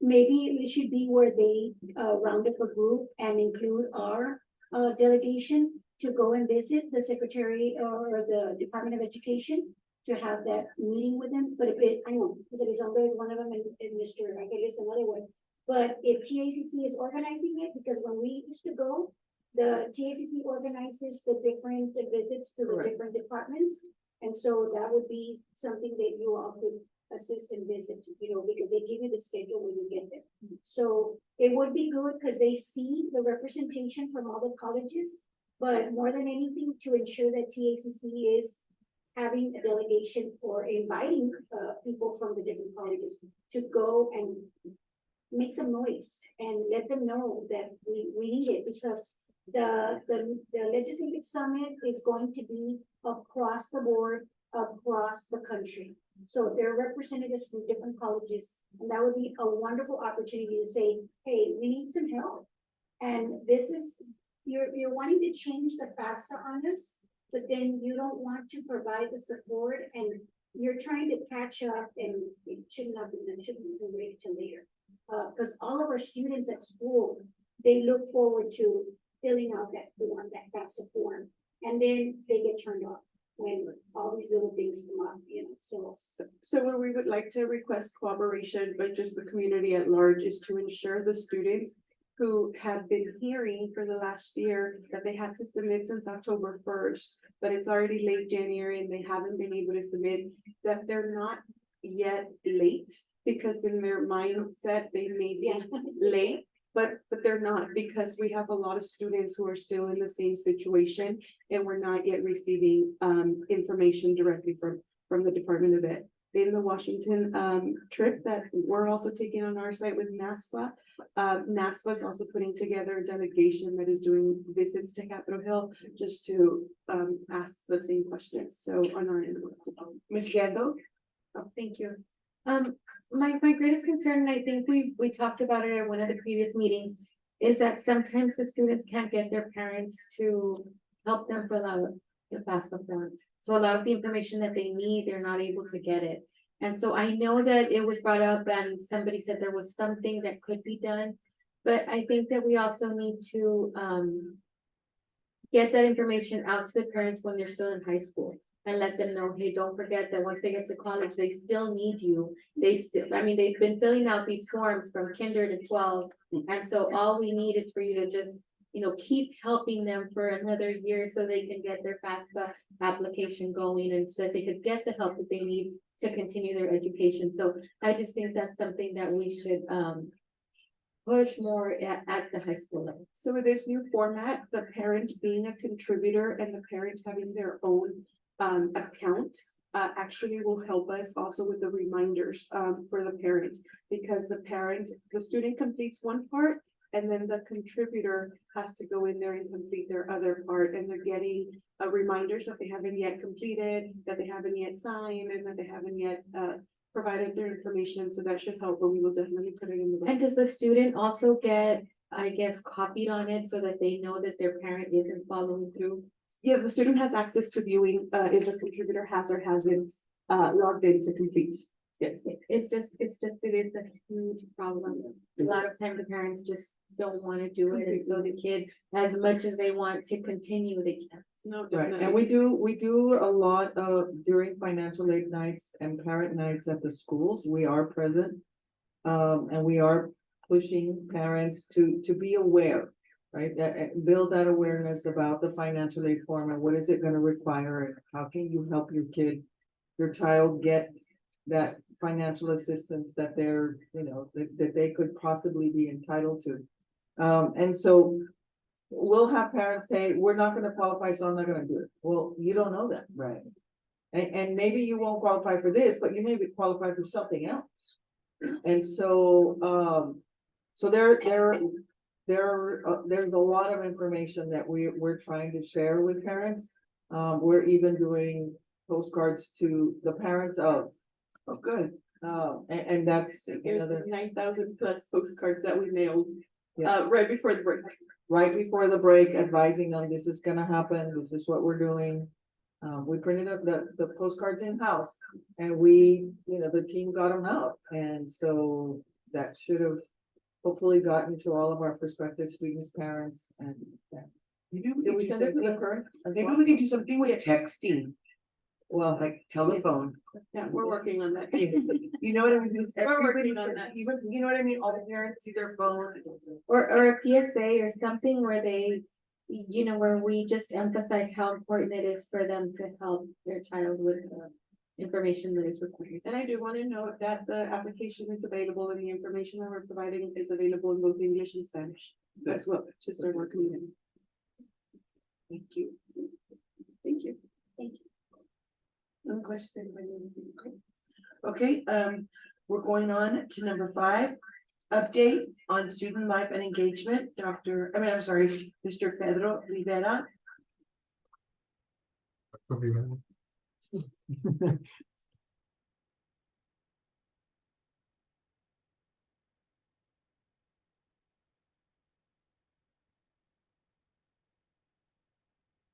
Maybe it should be where they round up a group and include our delegation to go and visit the secretary or the Department of Education to have that meeting with them, but if it, I know, Mr. Elizondo is one of them and Mr. Raquel is another one. But if TACC is organizing it, because when we used to go, the TACC organizes the different visits to the Correct. different departments. And so that would be something that you all could assist and visit, you know, because they give you the schedule when you get there. So it would be good because they see the representation from all the colleges, but more than anything to ensure that TACC is having a delegation or inviting people from the different colleges to go and make some noise and let them know that we need it because the legislative summit is going to be across the board, across the country. So there are representatives from different colleges, and that would be a wonderful opportunity to say, hey, we need some help. And this is, you're wanting to change the FAFSA on us, but then you don't want to provide the support and you're trying to catch up and it shouldn't have been, it shouldn't be waited till later. Because all of our students at school, they look forward to filling out that form, that FAFSA form, and then they get turned off when all these little things come up, you know, so. So where we would like to request cooperation, but just the community at large, is to ensure the students who have been hearing for the last year that they had to submit since October 1st, but it's already late January and they haven't been able to submit, that they're not yet late, because in their mindset, they may be late, but they're not, because we have a lot of students who are still in the same situation and we're not yet receiving information directly from the Department of Ed. In the Washington trip that we're also taking on our site with NASFA, NASFA is also putting together a delegation that is doing visits to Capitol Hill just to ask the same questions. So on our end. Ms. Yando? Oh, thank you. My greatest concern, and I think we talked about it at one of the previous meetings, is that sometimes the students can't get their parents to help them fill out the FAFSA form. So a lot of the information that they need, they're not able to get it. And so I know that it was brought up and somebody said there was something that could be done. But I think that we also need to get that information out to the parents when they're still in high school. And let them know, hey, don't forget that once they get to college, they still need you. They still, I mean, they've been filling out these forms from kinder to 12. And so all we need is for you to just, you know, keep helping them for another year so they can get their FAFSA application going and so that they could get the help that they need to continue their education. So I just think that's something that we should push more at the high school level. So with this new format, the parent being a contributor and the parents having their own account actually will help us also with the reminders for the parents, because the student completes one part and then the contributor has to go in there and complete their other part, and they're getting reminders that they haven't yet completed, that they haven't yet signed, and that they haven't yet provided their information. So that should help, but we will definitely put it in the. And does the student also get, I guess, copied on it so that they know that their parent isn't following through? Yeah, the student has access to viewing if the contributor has or hasn't logged in to complete. Yes. It is a huge problem. A lot of times the parents just don't want to do it, and so the kid, as much as they want to continue, they can't. No, Right, definitely. and we do a lot of during financial aid nights and parent nights at the schools, we are present. And we are pushing parents to be aware, right? That build that awareness about the financial aid form and what is it gonna require and how can you help your child get that financial assistance that they're, you know, that they could possibly be entitled to. And so we'll have parents say, we're not gonna qualify, so I'm not gonna do it. Well, you don't know that. Right. And maybe you won't qualify for this, but you may be qualified for something else. And so, so there's a lot of information that we're trying to share with parents. We're even doing postcards to the parents of. Oh, good. And that's another, There's 9,000 plus postcards that we mailed Yeah. right before the break. right before the break, advising them this is gonna happen, this is what we're doing. We printed up the postcards in-house and we, you know, the team got them out. And so that should have hopefully gotten to all of our prospective students, parents, and yeah. Maybe we Did could we do send it to the something, current? as maybe well? we could do something with texting. Well, like telephone. Yeah, we're working on that. You know what I mean? Because We're everybody, working on that. even, you know what I mean? All the parents see their phone. Or a PSA or something where they, you know, where we just emphasize how important it is for them to help their child with the information that is required. And I do want to note that the application is available and the information that we're providing is available in both English and Spanish as well, to serve our community. Thank you. Thank you. No question. Okay, we're going on to number 5, update on student life and engagement, Mr. Pedro Rivera.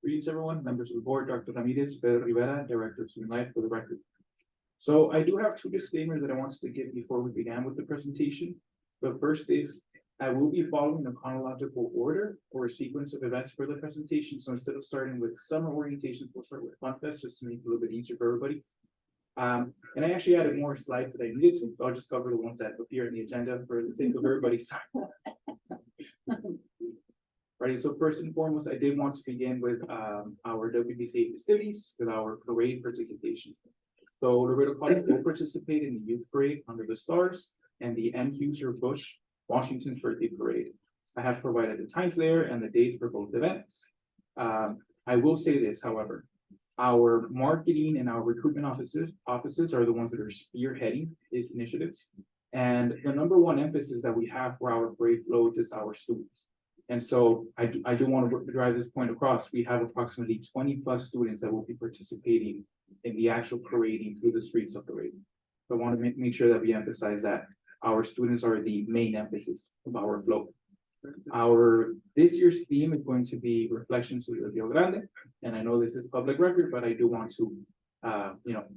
Greetings, everyone, members of the board, Dr. Ramirez, Pedro Rivera, Director of Student Life, for the record. So I do have 2 disclaimers that I wanted to give before we began with the presentation. The first is, I will be following a chronological order or a sequence of events for the presentation. So instead of starting with summer orientation, we'll start with Fun Fest, just to make it a little bit easier for everybody. And I actually added more slides that I needed, so I'll just cover the ones that appear in the agenda for the sake of everybody's time. Right, so first and foremost, I did want to begin with our WBCA festivities with our parade participation. So Laredo College will participate in the youth parade under the stars and the M. Hughes Bush Washington's birthday parade. I have provided the times there and the dates for both events. I will say this, however, our marketing and our recruitment offices are the ones that are spearheading these initiatives. And the number one emphasis that we have for our parade float is our students. And so I do want to drive this point across. We have approximately 20+ students that will be participating in the actual parading through the streets of Laredo. So I want to make sure that we emphasize that our students are the main emphasis of our float. This year's theme is going to be Reflections of the Rio Grande. And I know this is public record, but I do want to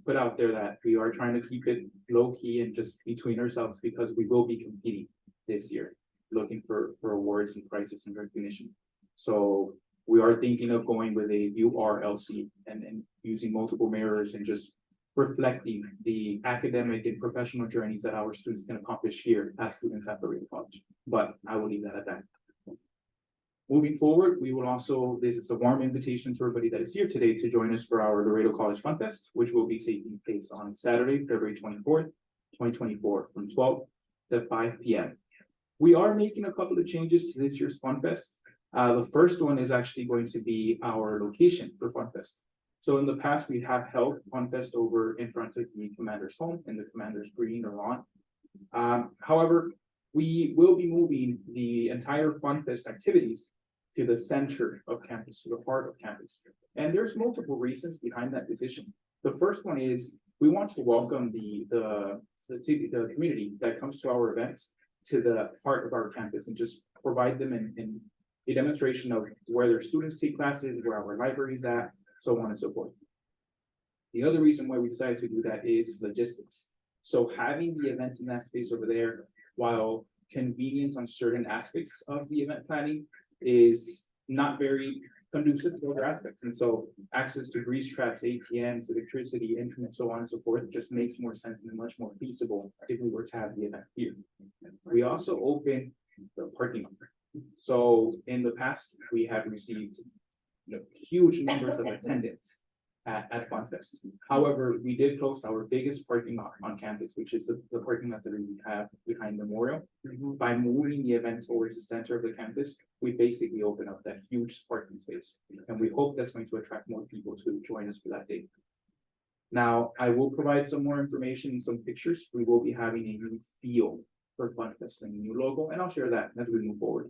put out there that we are trying to keep it low key and just between ourselves, because we will be competing this year, looking for awards and prizes and recognition. So we are thinking of going with a URLC and using multiple mirrors and just reflecting the academic and professional journeys that our students can accomplish here as students at Laredo College. But I will leave that at that. Moving forward, we will also, this is a warm invitation to everybody that is here today to join us for our Laredo College Fun Fest, which will be taking place on Saturday, February 24th, 2024, from 12 to 5 p.m. We are making a couple of changes to this year's Fun Fest. The first one is actually going to be our location for Fun Fest. So in the past, we have held Fun Fest over in front of the commander's home in the commander's green or lawn. However, we will be moving the entire Fun Fest activities to the center of campus, to the heart of campus. And there's multiple reasons behind that decision. The first one is we want to welcome the community that comes to our events to the heart of our campus and just provide them in a demonstration of where their students take classes, where our library is at, so on and so forth. The other reason why we decided to do that is logistics. So having the events in that space over there, while convenient on certain aspects of the event planning, is not very conducive to other aspects. And so access to grease traps, ATMs, electricity, internet, so on and so forth, just makes more sense and much more feasible if we were to have the event here. We also open the parking lot. So in the past, we have received huge numbers of attendance at Fun Fest. However, we did close our biggest parking lot on campus, which is the parking lot that we have behind Memorial. By moving the event towards the center of the campus, we basically open up that huge parking space. And we hope that's going to attract more people to join us for that day. Now, I will provide some more information and some pictures. We will be having a new feel for Fun Fest and a new logo, and I'll share that as we move forward.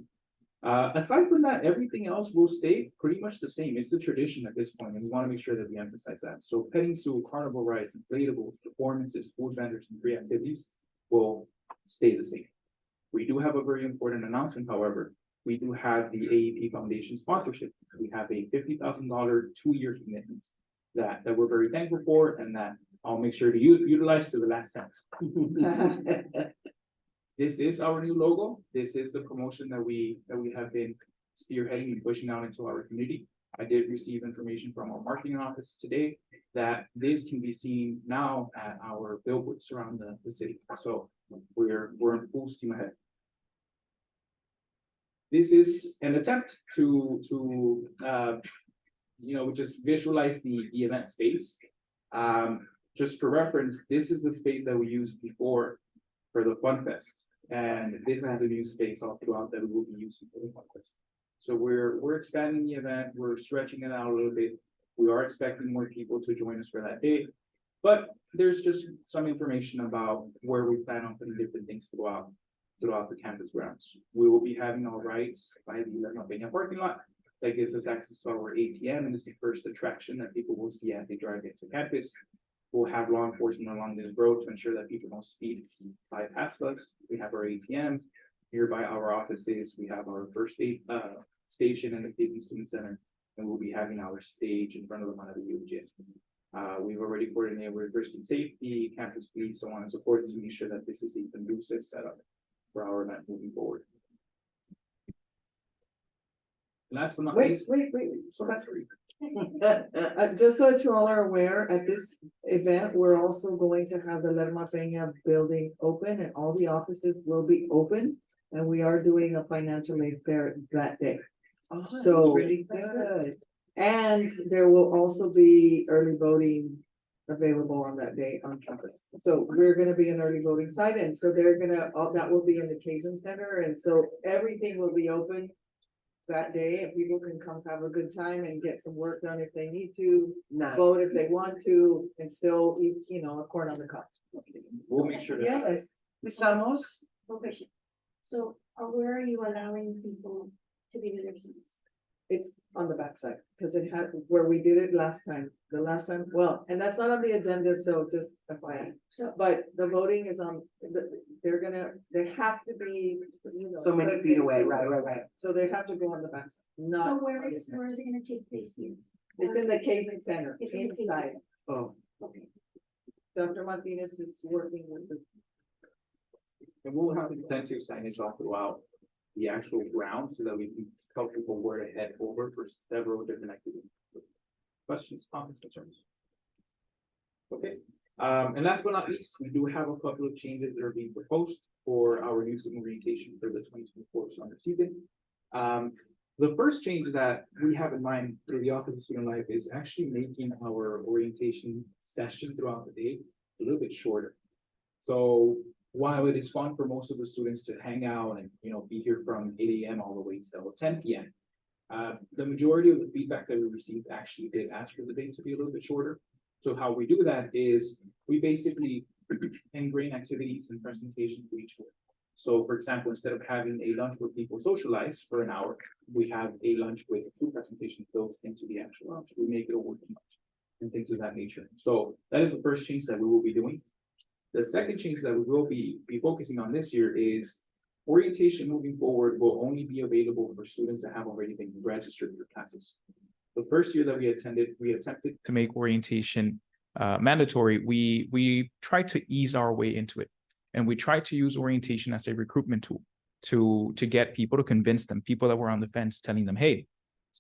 Aside from that, everything else will stay pretty much the same. It's the tradition at this point, and we want to make sure that we emphasize that. So petting zoo, carnival rides, inflatables, performances, food vendors, and free activities will stay the same. We do have a very important announcement, however. We do have the AEP Foundation sponsorship. We have a $50,000 2-year commitment that we're very thankful for, and that I'll make sure to utilize to the last cent. This is our new logo. This is the promotion that we have been spearheading and pushing out into our community. I did receive information from our marketing office today that this can be seen now at our billboards around the city. So we're in full steam ahead. This is an attempt to just visualize the event space. Just for reference, this is the space that we used before for the Fun Fest. And this is the new space all throughout that we will be using for the Fun Fest. So we're expanding the event, we're stretching it out a little bit. We are expecting more people to join us for that day. But there's just some information about where we plan on putting different things throughout the campus grounds. We will be having our rides by the La Peña parking lot. That gives us access to our ATM, and it's the first attraction that people will see as they drive into campus. We'll have law enforcement along this road to ensure that people don't speed bypass us. We have our ATM nearby our offices. We have our first aid station in the Kids and Student Center, and we'll be having our stage in front of the Monaco gym. We've already coordinated with first and safety, campus police, so on and so forth, to make sure that this is a conducive setup for our event moving forward. Last but not Wait, least. sorry. Just so that you all are aware, at this event, we're also going to have the Lerma Peña building open and all the offices will be open. And we are doing a financial aid fair that day. Oh, that's So- really good. And there will also be early voting available on that day on campus. So we're gonna be an early voting site, and so they're gonna, that will be in the Kaizen Center, and so everything will be open that day, and people can come have a good time and get some work done if they need to, Nice. vote if they want to, and still eat, a corn on the cob. We'll make sure that. Yes, estamos. Okay. So, where are you allowing people to be their seats? It's on the backside, because it had, where we did it last time, well, and that's not on the agenda, so just FYI. So, But the voting is on, they have to be, So many feet away, right. So they have to go on the backside, so not. where is it gonna take place here? It's in the Kaizen Center, It's in the Kaizen inside. Center. Oh, Okay. Dr. Martinez is working with the. And we'll have intensive signage all throughout the actual ground so that we can tell people where to head over for several different activities. Questions, comments, concerns? Okay, and last but not least, we do have a couple of changes that are being proposed for our new student orientation for the 2024 summer season. The first change that we have in mind through the Office of Student Life is actually making our orientation session throughout the day a little bit shorter. So while it is fun for most of the students to hang out and, be here from 8 a.m. all the way till 10 p.m. The majority of the feedback that we received actually did ask for the day to be a little bit shorter. So how we do that is we basically ingrain activities and presentations for each one. So for example, instead of having a lunch where people socialize for an hour, we have a lunch with two presentations built into the actual lunch. We make it a working lunch and things of that nature. So that is the first change that we will be doing. The second change that we will be focusing on this year is orientation moving forward will only be available for students that have already been registered for classes. The first year that we attempted to make orientation mandatory. We tried to ease our way into it. And we tried to use orientation as a recruitment tool to get people, to convince them, people that were on the fence, telling them, hey,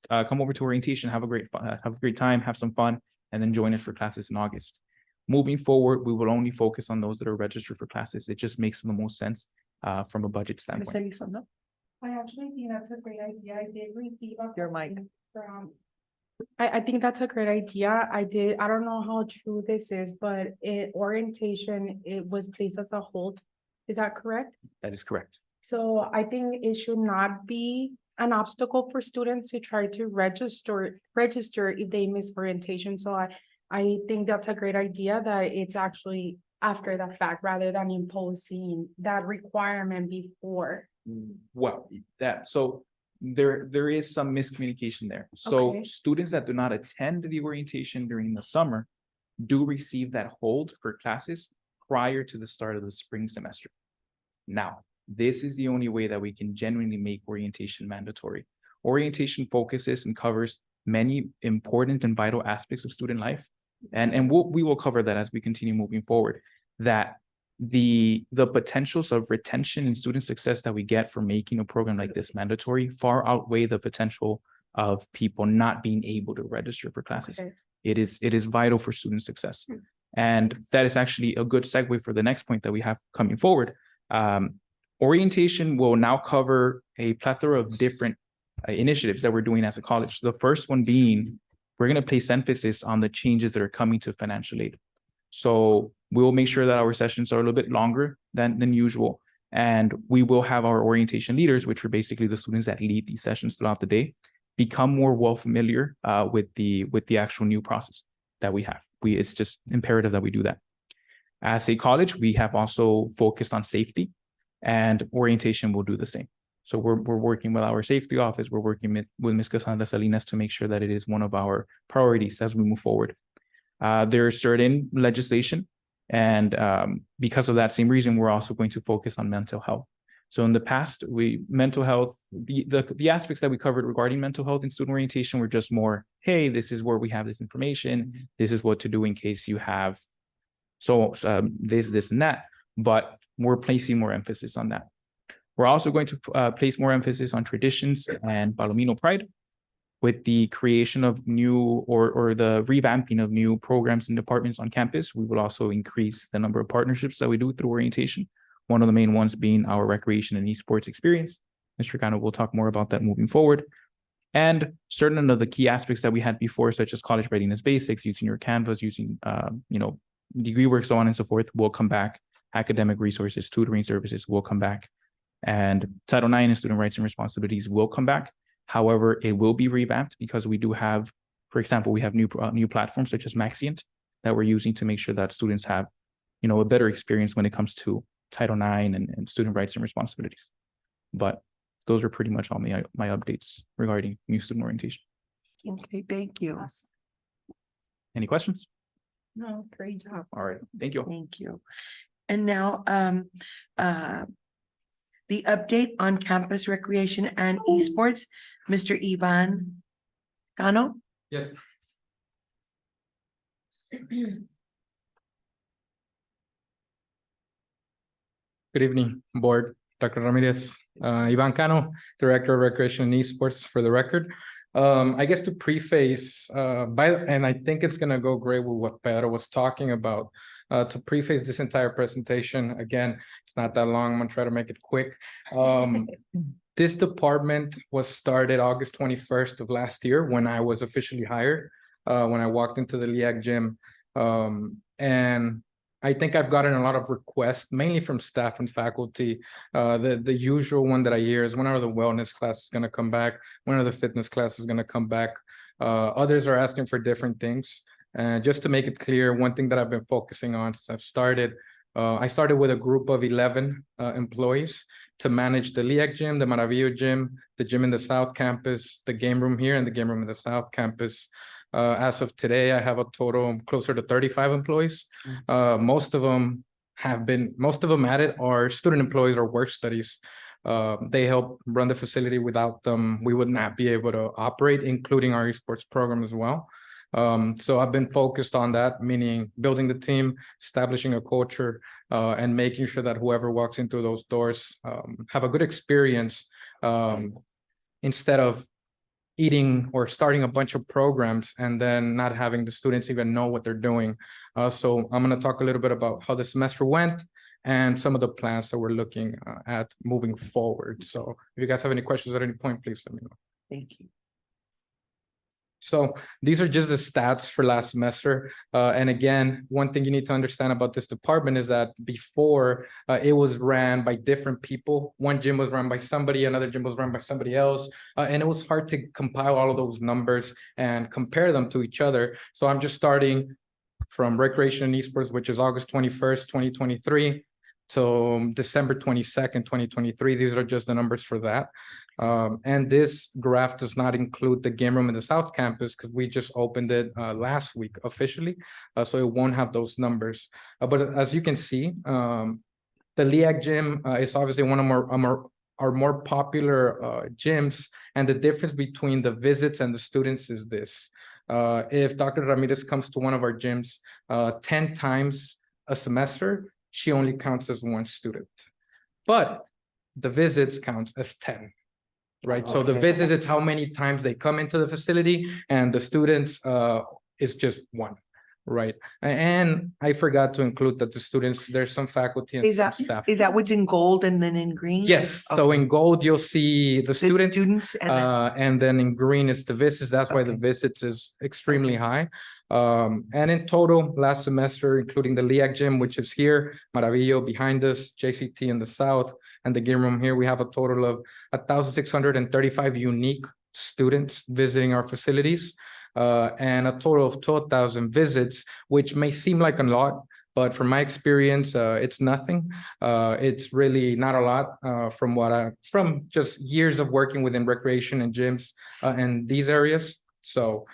come over to orientation, have a great time, have some fun, and then join us for classes in August. Moving forward, we will only focus on those that are registered for classes. It just makes the most sense from a budget standpoint. I actually think that's a great idea. I did receive a Your mic. question from. I think that's a great idea. I don't know how true this is, but orientation, it was placed as a hold. Is that correct? That is correct. So I think it should not be an obstacle for students to try to register if they miss orientation. So I think that's a great idea that it's actually after the fact rather than imposing that requirement before. Well, there is some miscommunication there. So Okay. students that do not attend the orientation during the summer do receive that hold for classes prior to the start of the spring semester. Now, this is the only way that we can genuinely make orientation mandatory. Orientation focuses and covers many important and vital aspects of student life. And we will cover that as we continue moving forward, that the potentials of retention and student success that we get from making a program like this mandatory far outweigh the potential of people not being able to register for classes. Okay. It is vital for student success. And that is actually a good segue for the next point that we have coming forward. Orientation will now cover a plethora of different initiatives that we're doing as a college. The first one being, we're going to place emphasis on the changes that are coming to financial aid. So we will make sure that our sessions are a little bit longer than usual. And we will have our orientation leaders, which are basically the students that lead these sessions throughout the day, become more well familiar with the actual new process that we have. It's just imperative that we do that. As a college, we have also focused on safety, and orientation will do the same. So we're working with our safety office. We're working with Ms. Cassandra Salinas to make sure that it is one of our priorities as we move forward. There is certain legislation, and because of that same reason, we're also going to focus on mental health. So in the past, mental health, the aspects that we covered regarding mental health and student orientation were just more, hey, this is where we have this information. This is what to do in case you have this and that. But we're placing more emphasis on that. We're also going to place more emphasis on traditions and Palomino pride with the creation of new or the revamping of new programs and departments on campus. We will also increase the number of partnerships that we do through orientation. One of the main ones being our recreation and esports experience. Mr. Cano will talk more about that moving forward. And certain of the key aspects that we had before, such as college readiness basics, using your Canvas, using degree work, so on and so forth, will come back. Academic resources, tutoring services will come back. And Title IX and student rights and responsibilities will come back. However, it will be revamped because we do have, for example, we have new platforms such as Maxient that we're using to make sure that students have, a better experience when it comes to Title IX and student rights and responsibilities. But those are pretty much all my updates regarding new student orientation. Okay, thank you. Any questions? No, great job. All right, thank you. Thank you. And now, the update on campus recreation and esports, Mr. Ivan Cano. Yes. Good evening, board. Dr. Ramirez, Ivan Cano, Director of Recreation and Esports for the record. I guess to preface, and I think it's gonna go great with what Pedro was talking about. To preface this entire presentation, again, it's not that long. I'm gonna try to make it quick. This department was started August 21st of last year when I was officially hired, when I walked into the LIAC gym. And I think I've gotten a lot of requests, mainly from staff and faculty. The usual one that I hear is, when are the wellness classes going to come back? When are the fitness classes going to come back? Others are asking for different things. And just to make it clear, one thing that I've been focusing on since I've started, I started with a group of 11 employees to manage the LIAC gym, the Maravillo gym, the gym in the South Campus, the game room here, and the game room in the South Campus. As of today, I have a total closer to 35 employees. Most of them at it are student employees or work studies. They help run the facility. Without them, we would not be able to operate, including our esports program as well. So I've been focused on that, meaning building the team, establishing a culture, and making sure that whoever walks in through those doors have a good experience, instead of eating or starting a bunch of programs and then not having the students even know what they're doing. So I'm going to talk a little bit about how the semester went and some of the plans that we're looking at moving forward. So if you guys have any questions at any point, please let me know. Thank you. So these are just the stats for last semester. And again, one thing you need to understand about this department is that before it was ran by different people. One gym was run by somebody, another gym was run by somebody else. And it was hard to compile all of those numbers and compare them to each other. So I'm just starting from Recreation and Esports, which is August 21st, 2023 till December 22nd, 2023. These are just the numbers for that. And this graph does not include the game room in the South Campus because we just opened it last week officially. So it won't have those numbers. But as you can see, the LIAC gym is obviously one of our more popular gyms. And the difference between the visits and the students is this. If Dr. Ramirez comes to one of our gyms 10 times a semester, she only counts as one student. But the visits counts as 10. right? So the Okay. visits, it's how many times they come into the facility, and the students is just one, right? And I forgot to include that the students, there's some faculty and Is some that, staff. is that what's in gold and then in green? Yes, so in gold, you'll see the The students, students and then, and then in green is the visits. That's why the Okay. visits is extremely high. And in total, last semester, including the LEAC gym, which is here, Maravillo behind us, JCT in the south, and the game room here, we have a total of 1,635 unique students visiting our facilities, and a total of 12,000 visits, which may seem like a lot, but from my experience, it's nothing. It's really not a lot from just years of working within recreation and gyms and these areas. So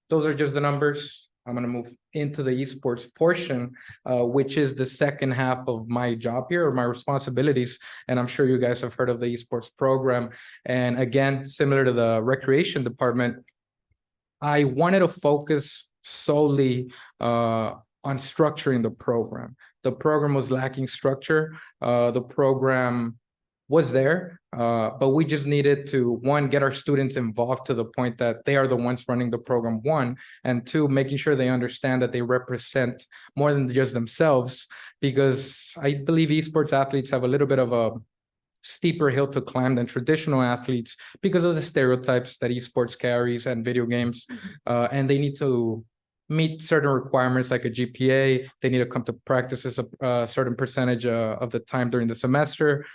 those are just the numbers. I'm gonna move into the esports portion, which is the second half of my job here, or my responsibilities. And I'm sure you guys have heard of the esports program. And again, similar to the recreation department, I wanted to focus solely on structuring the program. The program was lacking structure. The program was there, but we just needed to, one, get our students involved to the point that they are the ones running the program, one, and two, making sure they understand that they represent more than just themselves, because I believe esports athletes have a little bit of a steeper hill to climb than traditional athletes because of the stereotypes that esports carries and video games, and they need to meet certain requirements like a GPA. They need to come to practices a certain percentage of the time during the semester,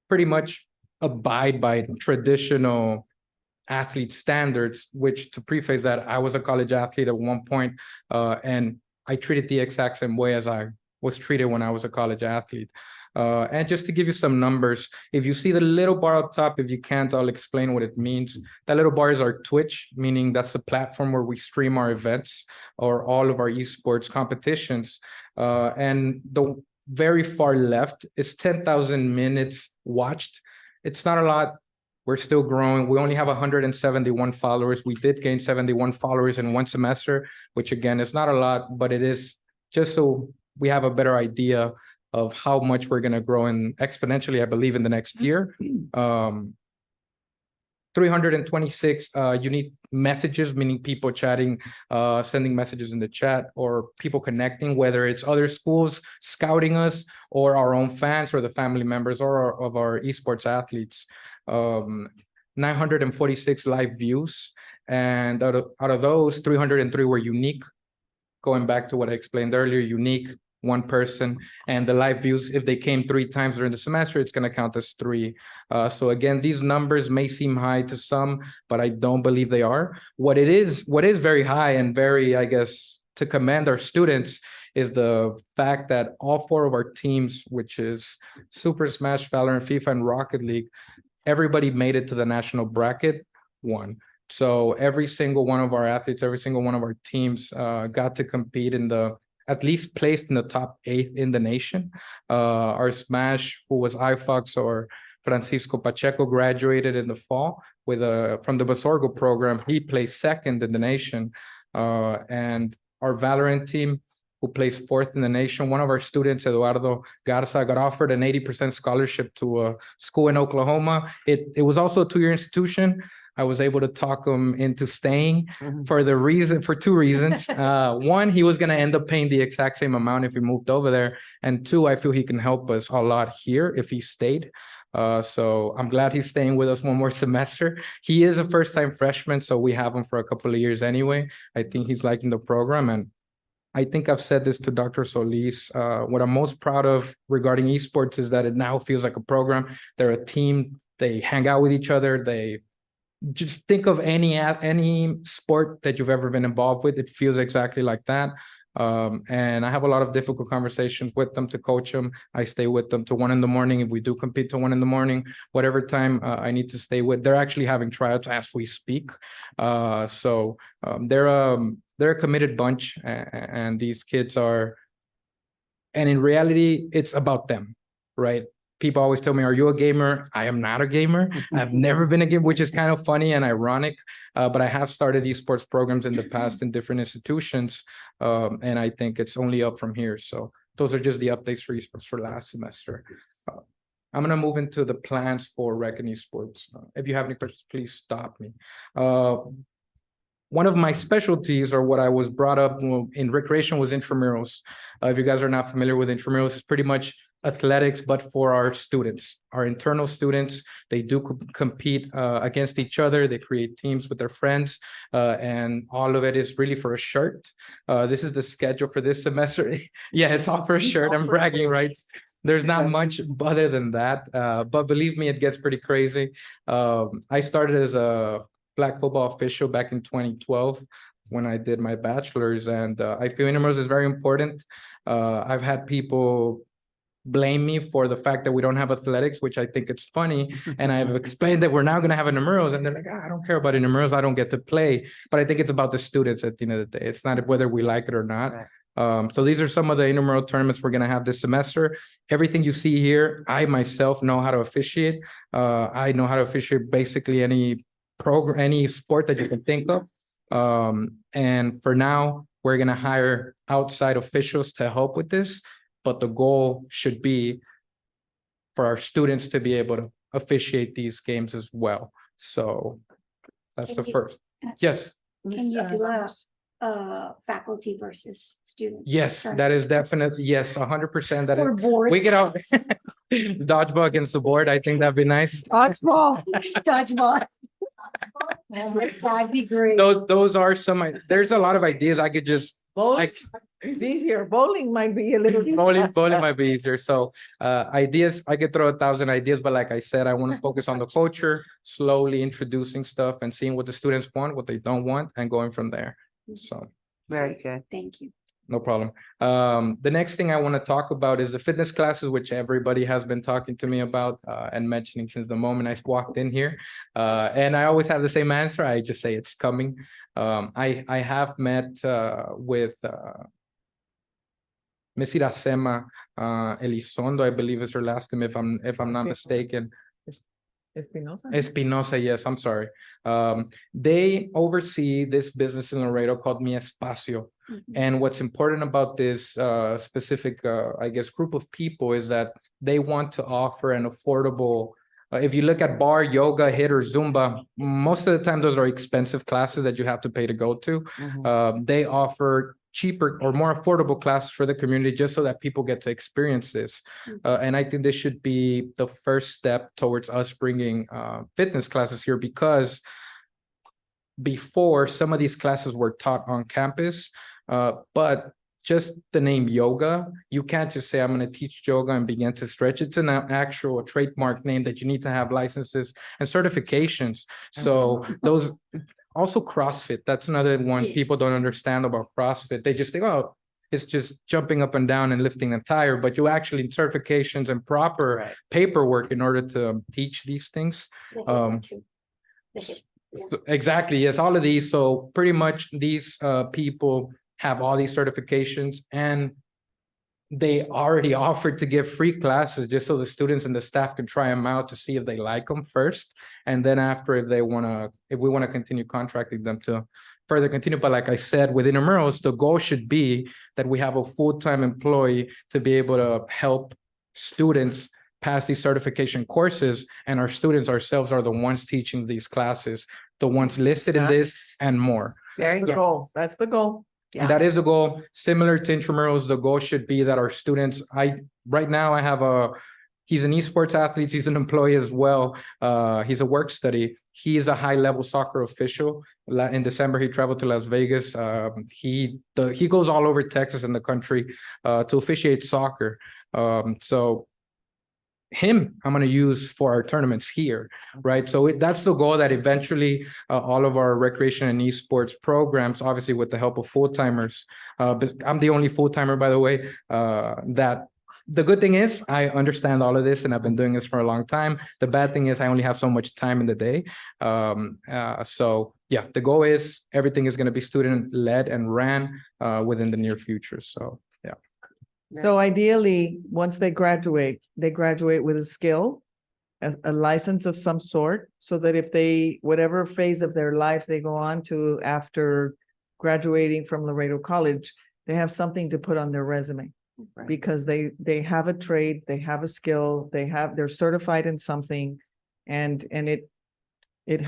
pretty much abide by traditional athlete standards, which, to preface that, I was a college athlete at one point, and I treated the exact same way as I was treated when I was a college athlete. And just to give you some numbers, if you see the little bar up top, if you can't, I'll explain what it means. That little bar is our Twitch, meaning that's the platform where we stream our events or all of our esports competitions. And the very far left is 10,000 minutes watched. It's not a lot. We're still growing. We only have 171 followers. We did gain 71 followers in one semester, which again is not a lot, but it is just so we have a better idea of how much we're going to grow in exponentially, I believe, in the next year. 326 unique messages, meaning people chatting, sending messages in the chat, or people connecting, whether it's other schools scouting us or our own fans or the family members or of our esports athletes. 946 live views, and out of those, 303 were unique. Going back to what I explained earlier, unique, one person, and the live views, if they came 3 times during the semester, it's going to count as 3. So again, these numbers may seem high to some, but I don't believe they are. What is very high and very, I guess, to commend our students is the fact that all 4 of our teams, which is Super Smash, Valorant, FIFA, and Rocket League, everybody made it to the national bracket 1. So every single one of our athletes, every single one of our teams got to compete in at least placed in the top 8 in the nation. Our Smash, who was iFox or Francisco Pacheco, graduated in the fall with from the Basorgo program. He placed 2nd in the nation. And our Valorant team, who placed 4th in the nation, one of our students, Eduardo Garza, got offered an 80% scholarship to a school in Oklahoma. It was also a 2-year institution. I was able to talk him into staying for 2 reasons. One, he was going to end up paying the exact same amount if he moved over there. And 2, I feel he can help us a lot here if he stayed. So I'm glad he's staying with us one more semester. He is a first-time freshman, so we have him for a couple of years anyway. I think he's liking the program. And I think I've said this to Dr. Solis. What I'm most proud of regarding esports is that it now feels like a program. They're a team. They hang out with each other. They just think of any sport that you've ever been involved with. It feels exactly like that. And I have a lot of difficult conversations with them to coach them. I stay with them to 1 a.m. If we do compete to 1 a.m, whatever time I need to stay with. They're actually having tryouts as we speak. So they're a committed bunch, and these kids are. And in reality, it's about them, right? People always tell me, "Are you a gamer?" I am not a gamer. I've never been a gamer, which is kind of funny and ironic. But I have started esports programs in the past in different institutions, and I think it's only up from here. So those are just the updates for esports for last semester. I'm gonna move into the plans for rec and esports. If you have any questions, please stop me. One of my specialties, or what I was brought up in recreation, was intramurals. If you guys are not familiar with intramurals, it's pretty much athletics, but for our students, our internal students. They do compete against each other. They create teams with their friends, and all of it is really for a shirt. This is the schedule for this semester. Yeah, it's all for a shirt. I'm bragging, right? There's not much other than that, but believe me, it gets pretty crazy. I started as a flag football official back in 2012 when I did my bachelor's, and I feel intramurals is very important. I've had people blame me for the fact that we don't have athletics, which I think it's funny. And I've explained that we're now going to have intramurals, and they're like, I don't care about intramurals. I don't get to play. But I think it's about the students at the end of the day. It's not whether we like it or not. So these are some of the intramural tournaments we're going to have this semester. Everything you see here, I myself know how to officiate. I know how to officiate basically any program, any sport that you can think of. And for now, we're going to hire outside officials to help with this. But the goal should be for our students to be able to officiate these games as well. So that's the first. Yes. Can you do a faculty versus students? Yes, that is definitely, yes, 100%. That Or is, board. we get out dodgeball against the board. I think that'd be nice. Dodgeball. Dodgeball. That'd be great. Those are some, there's a lot of ideas I could just, Bowling, it's easier. Bowling might be a little. bowling might be easier. So ideas, I could throw 1,000 ideas, but like I said, I want to focus on the culture, slowly introducing stuff and seeing what the students want, what they don't want, and going from there. So Very good. Thank you. no problem. The next thing I want to talk about is the fitness classes, which everybody has been talking to me about and mentioning since the moment I walked in here. And I always have the same answer. I just say it's coming. I have met with Miss Iracema Elizondo, I believe is her last name, if I'm not mistaken. Espinosa, yes, I'm sorry. They oversee this business in Laredo called Mi Espacio. And what's important about this specific, I guess, group of people is that they want to offer an affordable, if you look at bar, yoga, HIIT, or Zumba, most of the time those are expensive classes that you have to pay to go to. They offer cheaper or more affordable classes for the community just so that people get to experience this. And I think this should be the first step towards us bringing fitness classes here, because before some of these classes were taught on campus, but just the name yoga, you can't just say, I'm going to teach yoga and begin to stretch. It's an actual trademark name that you need to have licenses and certifications. So those also CrossFit, that's another one. Yes. People don't understand about CrossFit. They just think, oh, it's just jumping up and down and lifting a tire, but you actually need certifications and proper paperwork in order to teach these things. Exactly, yes, all of these. So pretty much these people have all these certifications, and they already offered to give free classes just so the students and the staff can try them out to see if they like them first. And then after, if we want to continue contracting them to further continue. But like I said, with intramurals, the goal should be that we have a full-time employee to be able to help students pass these certification courses, and our students ourselves are the ones teaching these classes, the ones listed in this and more. Very goal. That's the goal. And that is the goal. Similar to intramurals, the goal should be that our students, right now I have he's an esports athlete, he's an employee as well. He's a work study. He is a high-level soccer official. In December, he traveled to Las Vegas. He goes all over Texas and the country to officiate soccer. So him I'm going to use for our tournaments here, right? So that's the goal, that eventually all of our recreation and esports programs, obviously with the help of full-timers, but I'm the only full-timer, by the way, that the good thing is I understand all of this and I've been doing this for a long time. The bad thing is I only have so much time in the day. So yeah, the goal is everything is going to be student-led and ran within the near future. So yeah. So ideally, once they graduate with a skill, a license of some sort, so that if they, whatever phase of their lives they go on to after graduating from Laredo College, they have something to put on their resume. because they have a trade, they have a skill, they're certified in something. And it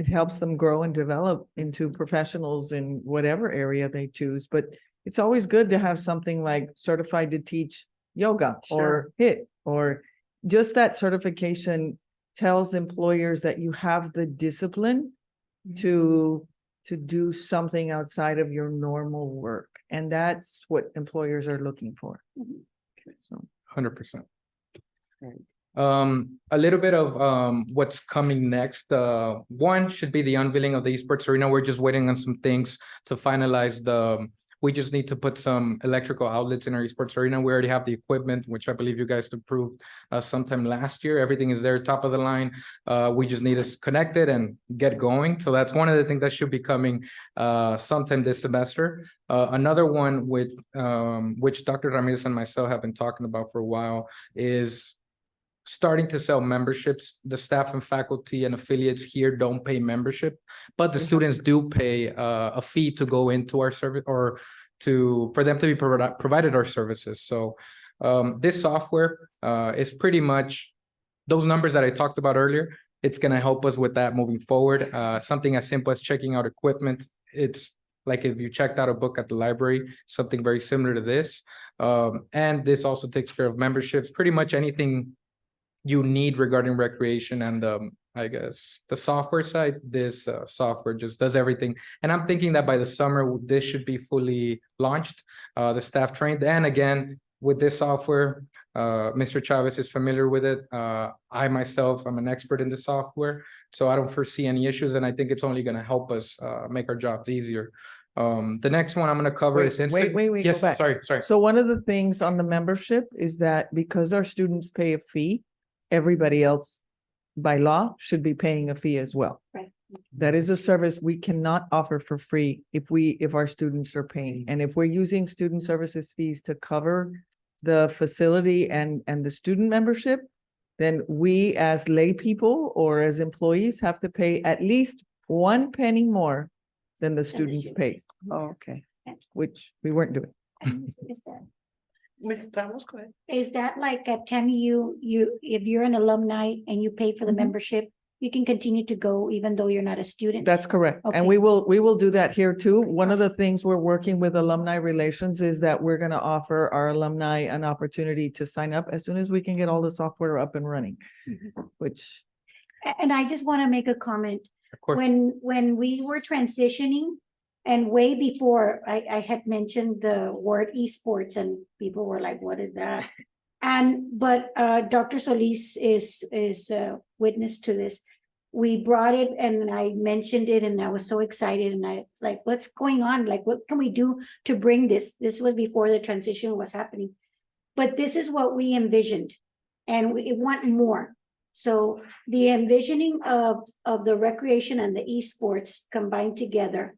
helps them grow and develop into professionals in whatever area they choose. But it's always good to have something like certified to teach yoga or HIIT, or just that certification tells employers that you have the discipline to do something outside of your normal work. And that's what employers are looking for. So 100%. A little bit of what's coming next. One should be the unveiling of the esports arena. We're just waiting on some things to finalize we just need to put some electrical outlets in our esports arena. We already have the equipment, which I believe you guys approved sometime last year. Everything is there, top of the line. We just need to connect it and get going. So that's one of the things that should be coming sometime this semester. Another one which Dr. Ramirez and myself have been talking about for a while is starting to sell memberships. The staff and faculty and affiliates here don't pay membership, but the students do pay a fee to go into our service, or for them to be provided our services. So this software is pretty much those numbers that I talked about earlier. It's going to help us with that moving forward. Something as simple as checking out equipment. It's like if you checked out a book at the library, something very similar to this. And this also takes care of memberships, pretty much anything you need regarding recreation. And I guess the software side, this software just does everything. And I'm thinking that by the summer, this should be fully launched, the staff trained. And again, with this software, Mr. Chavez is familiar with it. I myself, I'm an expert in the software, so I don't foresee any issues. And I think it's only going to help us make our jobs easier. The next one I'm going to cover is wait, yes, go back. sorry. So one of the things on the membership is that because our students pay a fee, everybody else by law should be paying a fee as well. Right. That is a service we cannot offer for free if our students are paying. And if we're using student services fees to cover the facility and the student membership, then we as lay people or as employees have to pay at least 1 penny more than the students pay. Oh, okay. Which we weren't doing. Ms. Thomas, go ahead. Is that like at TAMU, if you're an alumni and you pay for the Mhm. membership, you can continue to go even though you're not a student? That's correct. And Okay. we will do that here too. One of the things we're working with alumni relations is that we're going to offer our alumni an opportunity to sign up as soon as we can get all the software up and running, which. And I just want to make a comment. Of course. When we were transitioning and way before, I had mentioned the word esports and people were like, what is that? But Dr. Solis is witness to this. We brought it and I mentioned it and I was so excited and I was like, what's going on? Like, what can we do to bring this? This was before the transition was happening. But this is what we envisioned and we want more. So the envisioning of the recreation and the esports combined together,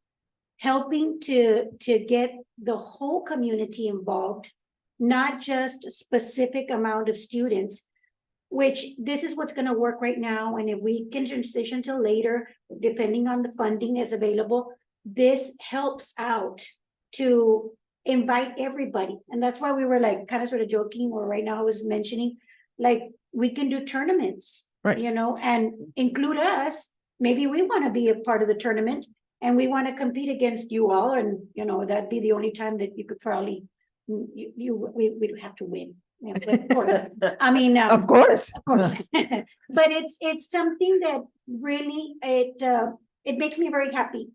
helping to get the whole community involved, not just a specific amount of students, which this is what's going to work right now. And if we can transition to later, depending on the funding is available, this helps out to invite everybody. And that's why we were like kind of sort of joking, or right now I was mentioning, like we can do tournaments, Right. you know, and include us. Maybe we want to be a part of the tournament and we want to compete against you all. And, you know, that'd be the only time that you could probably, we'd have to win. Yeah, but of course, I mean, Of course. but it's something that really, it makes me very happy.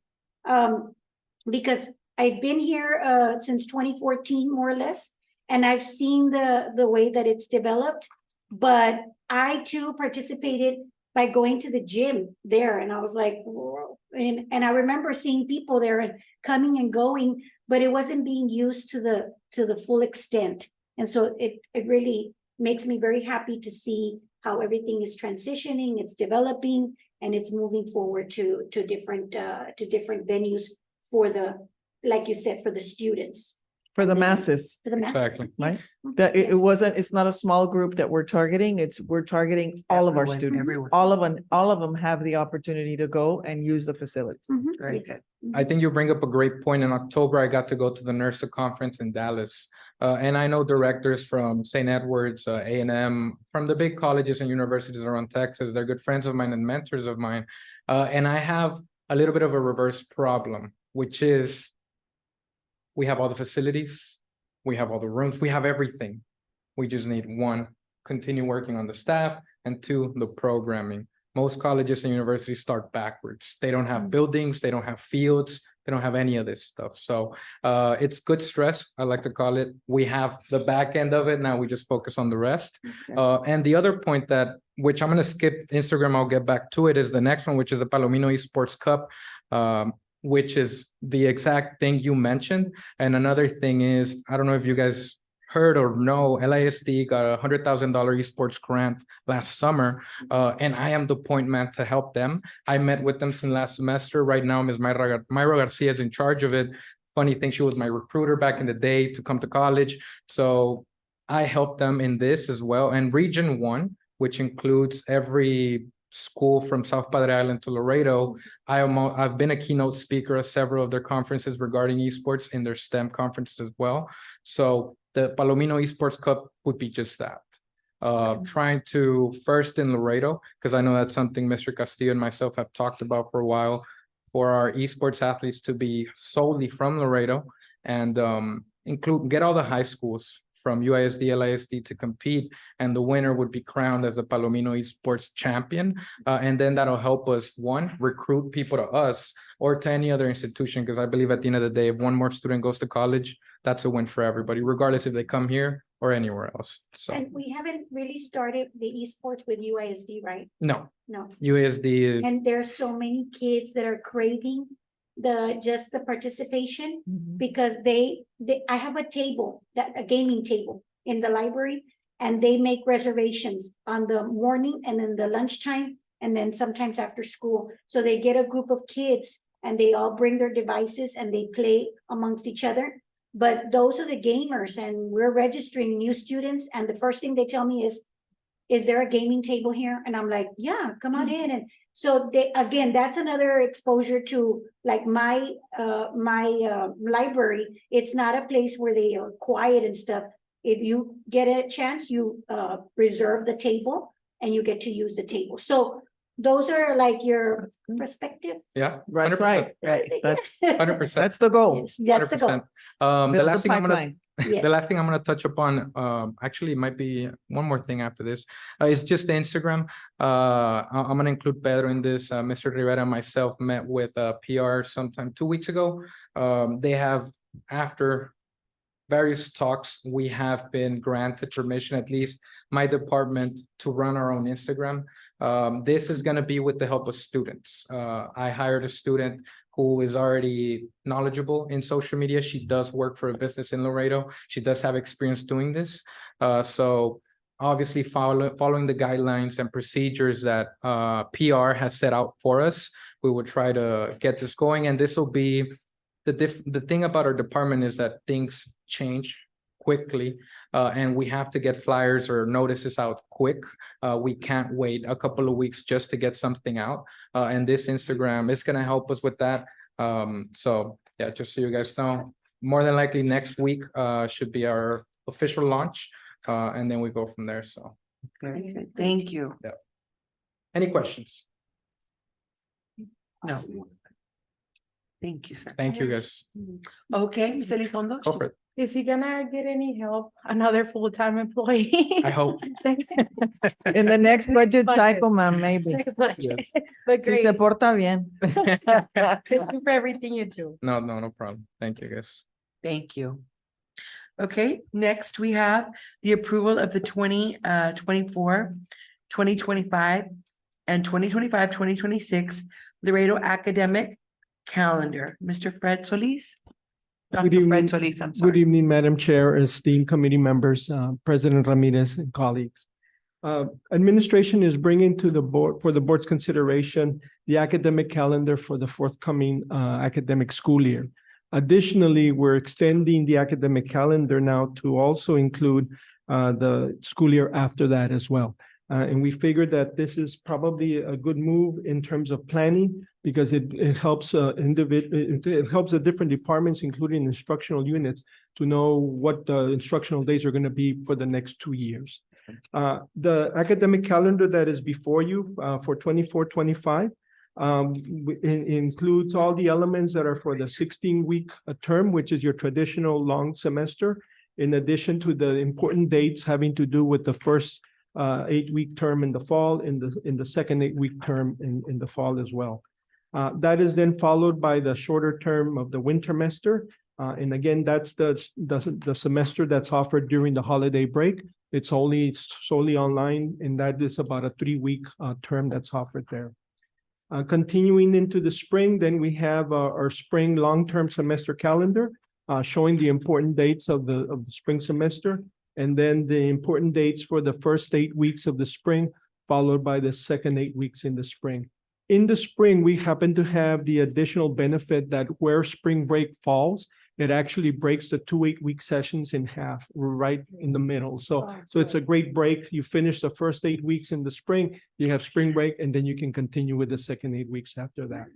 Because I've been here, since 2014, more or less, and I've seen the way that it's developed, but I too participated by going to the gym there. And I was like, whoa. And I remember seeing people there and coming and going, but it wasn't being used to the full extent. And so it really makes me very happy to see how everything is transitioning, it's developing, and it's moving forward to different venues for the, like you said, for the students. For the masses, For the masses. Exactly. right? That it's not a small group that we're targeting. We're targeting all of our Everyone, students. everyone. All of them have the opportunity to go and use the facilities. Mhm, Very yes. I think you bring up a great point. In October, I got to go to the NERSA conference in Dallas. And I know directors from St. Edward's, A&M, from the big colleges and universities around Texas. They're good friends of mine and mentors of mine. And I have a little bit of a reverse problem, which is we have all the facilities, we have all the rooms, we have everything. We just need one, continue working on the staff, and two, the programming. Most colleges and universities start backwards. They don't have buildings, they don't have fields, they don't have any of this stuff. So it's good stress, I like to call it. We have the back end of it, now we just focus on the rest. And the other point that, which I'm gonna skip Instagram, I'll get back to it, is the next one, which is the Palomino Esports Cup, which is the exact thing you mentioned. And another thing is, I don't know if you guys heard or know, LISD got $100,000 esports grant last summer, and I am the point man to help them. I met with them since last semester. Right now, Ms. Mayra Garcia is in charge of it. Funny thing, she was my recruiter back in the day to come to college. So I helped them in this as well. And Region 1, which includes every school from South Padre Island to Laredo, I've been a keynote speaker at several of their conferences regarding esports in their STEM conferences as well. So the Palomino Esports Cup would be just that. Trying to first in Laredo, because I know that's something Mr. Castillo and myself have talked about for a while, for our esports athletes to be solely from Laredo and get all the high schools from UISD, LISD to compete, and the winner would be crowned as a Palomino Esports champion. And then that'll help us, one, recruit people to us or to any other institution, because I believe at the end of the day, if one more student goes to college, that's a win for everybody, regardless if they come here or anywhere else. So And we haven't really started the esports with UISD, right? no, No. UISD, And there's so many kids that are craving just the participation because I have a table, a gaming table in the library, and they make reservations on the morning and then the lunchtime and then sometimes after school. So they get a group of kids and they all bring their devices and they play amongst each other. But those are the gamers, and we're registering new students, and the first thing they tell me is there a gaming table here? And I'm like, yeah, come on in. And so again, that's another exposure to like my library. It's not a place where they are quiet and stuff. If you get a chance, you reserve the table and you get to use the table. So those are like your perspective. yeah, Right, 100%, right. That's, 100%. that's the goal. Yes, that's the goal. 100%. The Build last the thing I'm gonna pipeline. Yes. The last thing I'm going to touch upon, actually, it might be one more thing after this, is just the Instagram. I'm going to include Pedro in this. Mr. Rivera and myself met with PR sometime 2 weeks ago. They have, after various talks, we have been granted permission, at least my department, to run our own Instagram. This is going to be with the help of students. I hired a student who is already knowledgeable in social media. She does work for a business in Laredo. She does have experience doing this. So obviously following the guidelines and procedures that PR has set out for us, we will try to get this going. And this will be, the thing about our department is that things change quickly, and we have to get flyers or notices out quick. We can't wait a couple of weeks just to get something out, and this Instagram is going to help us with that. So yeah, just so you guys know, more than likely next week should be our official launch, and then we go from there. So Very good. Thank you. any questions? No. Thank you, sir. Thank you, guys. Okay, Ms. Elizondo. Go for it. Is he gonna get any help? Another full-time employee? I hope. In the next budget Budget. cycle, ma'am, maybe. Next budget. Yes. But Si great. se porta bien. Thank you for everything you do. No problem. Thank you, guys. Thank you. Okay, next we have the approval of the 2024, 2025, and 2025-2026 Laredo academic calendar. Mr. Fred Solis? Dr. Good Fred evening. Solis, I'm Good sorry. evening, Madam Chair, esteemed committee members, President Ramirez and colleagues. Administration is bringing to the board, for the board's consideration, the academic calendar for the forthcoming academic school year. Additionally, we're extending the academic calendar now to also include the school year after that as well. And we figured that this is probably a good move in terms of planning because it helps it helps the different departments, including instructional units, to know what the instructional days are going to be for the next 2 years. The academic calendar that is before you for 24-25 includes all the elements that are for the 16-week term, which is your traditional long semester, in addition to the important dates having to do with the first 8-week term in the fall, in the second 8-week term in the fall as well. That is then followed by the shorter term of the winter semester. And again, that's the semester that's offered during the holiday break. It's solely online, and that is about a 3-week term that's offered there. Continuing into the spring, then we have our spring long-term semester calendar, showing the important dates of the spring semester, and then the important dates for the first 8 weeks of the spring, followed by the second 8 weeks in the spring. In the spring, we happen to have the additional benefit that where spring break falls, it actually breaks the 2 8-week sessions in half, right in the middle. So it's a great break. You finish the first 8 weeks in the spring, you have spring break, and then you can continue with the second 8 weeks after that.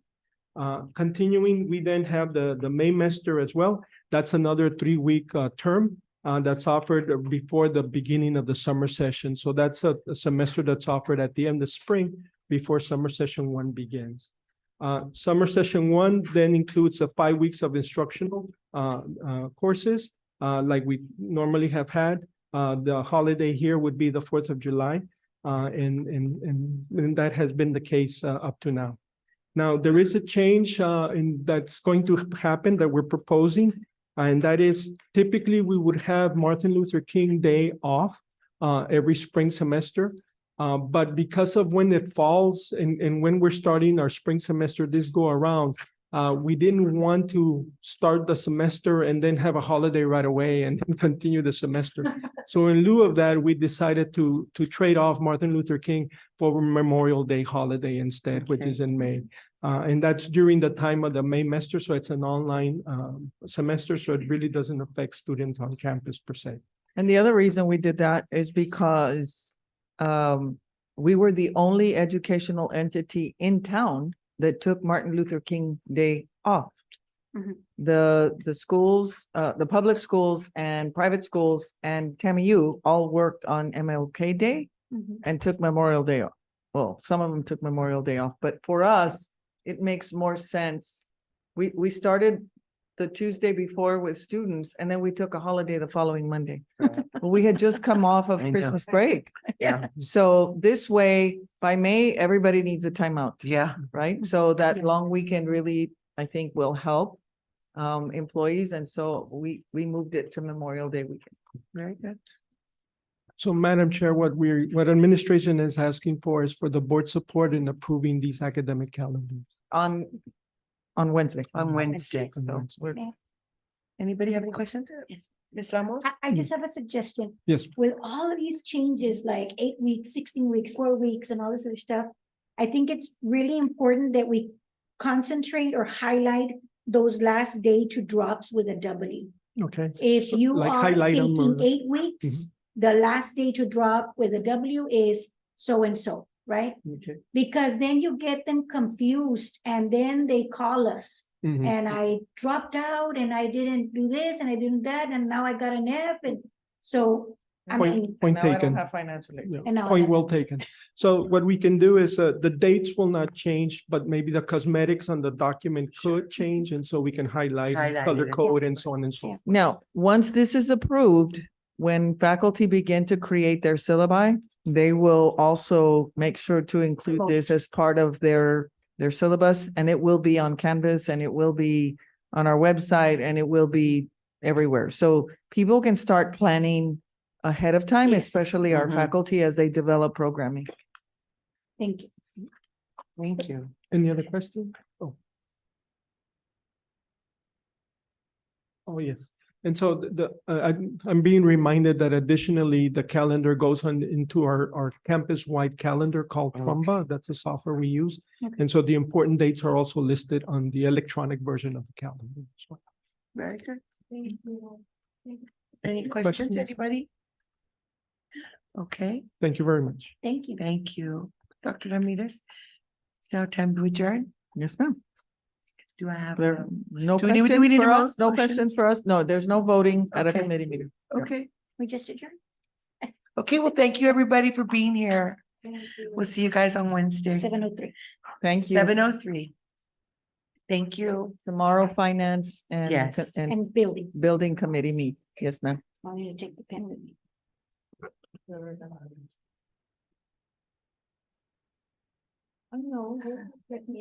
Continuing, we then have the May semester as well. That's another 3-week term that's offered before the beginning of the summer session. So that's a semester that's offered at the end of spring before summer session 1 begins. Summer session 1 then includes 5 weeks of instructional courses like we normally have had. The holiday here would be the 4th of July, and that has been the case up to now. Now, there is a change that's going to happen that we're proposing, and that is typically we would have Martin Luther King Day off every spring semester. But because of when it falls and when we're starting our spring semester this go around, we didn't want to start the semester and then have a holiday right away and then continue the semester. So in lieu of that, we decided to trade off Martin Luther King for Memorial Day holiday instead, which is in May. And that's during the time of the May semester, so it's an online semester, so it really doesn't affect students on campus per se. And the other reason we did that is because we were the only educational entity in town that took Martin Luther King Day off. Mhm. The schools, the public schools and private schools and TAMU all worked on MLK Day Mhm. and took Memorial Day off. Well, some of them took Memorial Day off, but for us, it makes more sense. We started the Tuesday before with students, and then we took a holiday the following Monday. Well, we had just come off of I know. Christmas break. Yeah. So this way, by May, everybody needs a timeout, Yeah. right? So that long weekend really, I think, will help employees. And so we moved it to Memorial Day weekend. Very good. So Madam Chair, what administration is asking for is for the board support in approving these academic calendars. On Wednesday. On Wednesday. So we're- Anybody have any questions? Yes. Ms. Ramos? I just have a suggestion. Yes. With all of these changes, like 8 weeks, 16 weeks, 4 weeks, and all this other stuff, I think it's really important that we concentrate or highlight those last day to drops with a W. Okay. If So, you like, are highlight 'em taking or- 8 weeks, the last day to drop with a W is so-and-so, right? Okay. Because then you get them confused and then they call us. Mhm. And I dropped out and I didn't do this and I didn't that, and now I got an F, and so, I mean. Point Now I taken. don't have financial aid. Yeah, And now I point have- well taken. So what we can do is the dates will not change, but maybe the cosmetics on the document could change, and so we can highlight, Highlight color it. code and so on and so Yeah. forth. Now, once this is approved, when faculty begin to create their syllabi, they will also make sure to include this as part of their syllabus, and it will be on Canvas, and it will be on our website, and it will be everywhere. So people can start planning ahead of time, Yes. especially our Mhm. faculty as they develop programming. Thank you. Thank you. Any other questions? Oh, yes. And so I'm being reminded that additionally, the calendar goes on into our campus-wide calendar called Okay. Trumba. That's the software we use. Okay. And so the important dates are also listed on the electronic version of the calendar. So, Very good. Thank you. Any questions, Questions? anybody? Okay, Thank you very much. Thank you. thank you, Dr. Ramirez. It's now time to adjourn. Yes, ma'am. Do I have? There, no do we need questions a for mo- us? No motion? questions for us? No, there's no voting at a Okay. committee meeting. Okay, We just adjourned. okay, well, thank you, everybody, for being here. We'll see you guys on Wednesday, 7:03. Thank you. 7:03. Thank you. Tomorrow, finance and. Yes. And And building. building committee meet. Yes, ma'am. I need to take the pen with me. I know, let me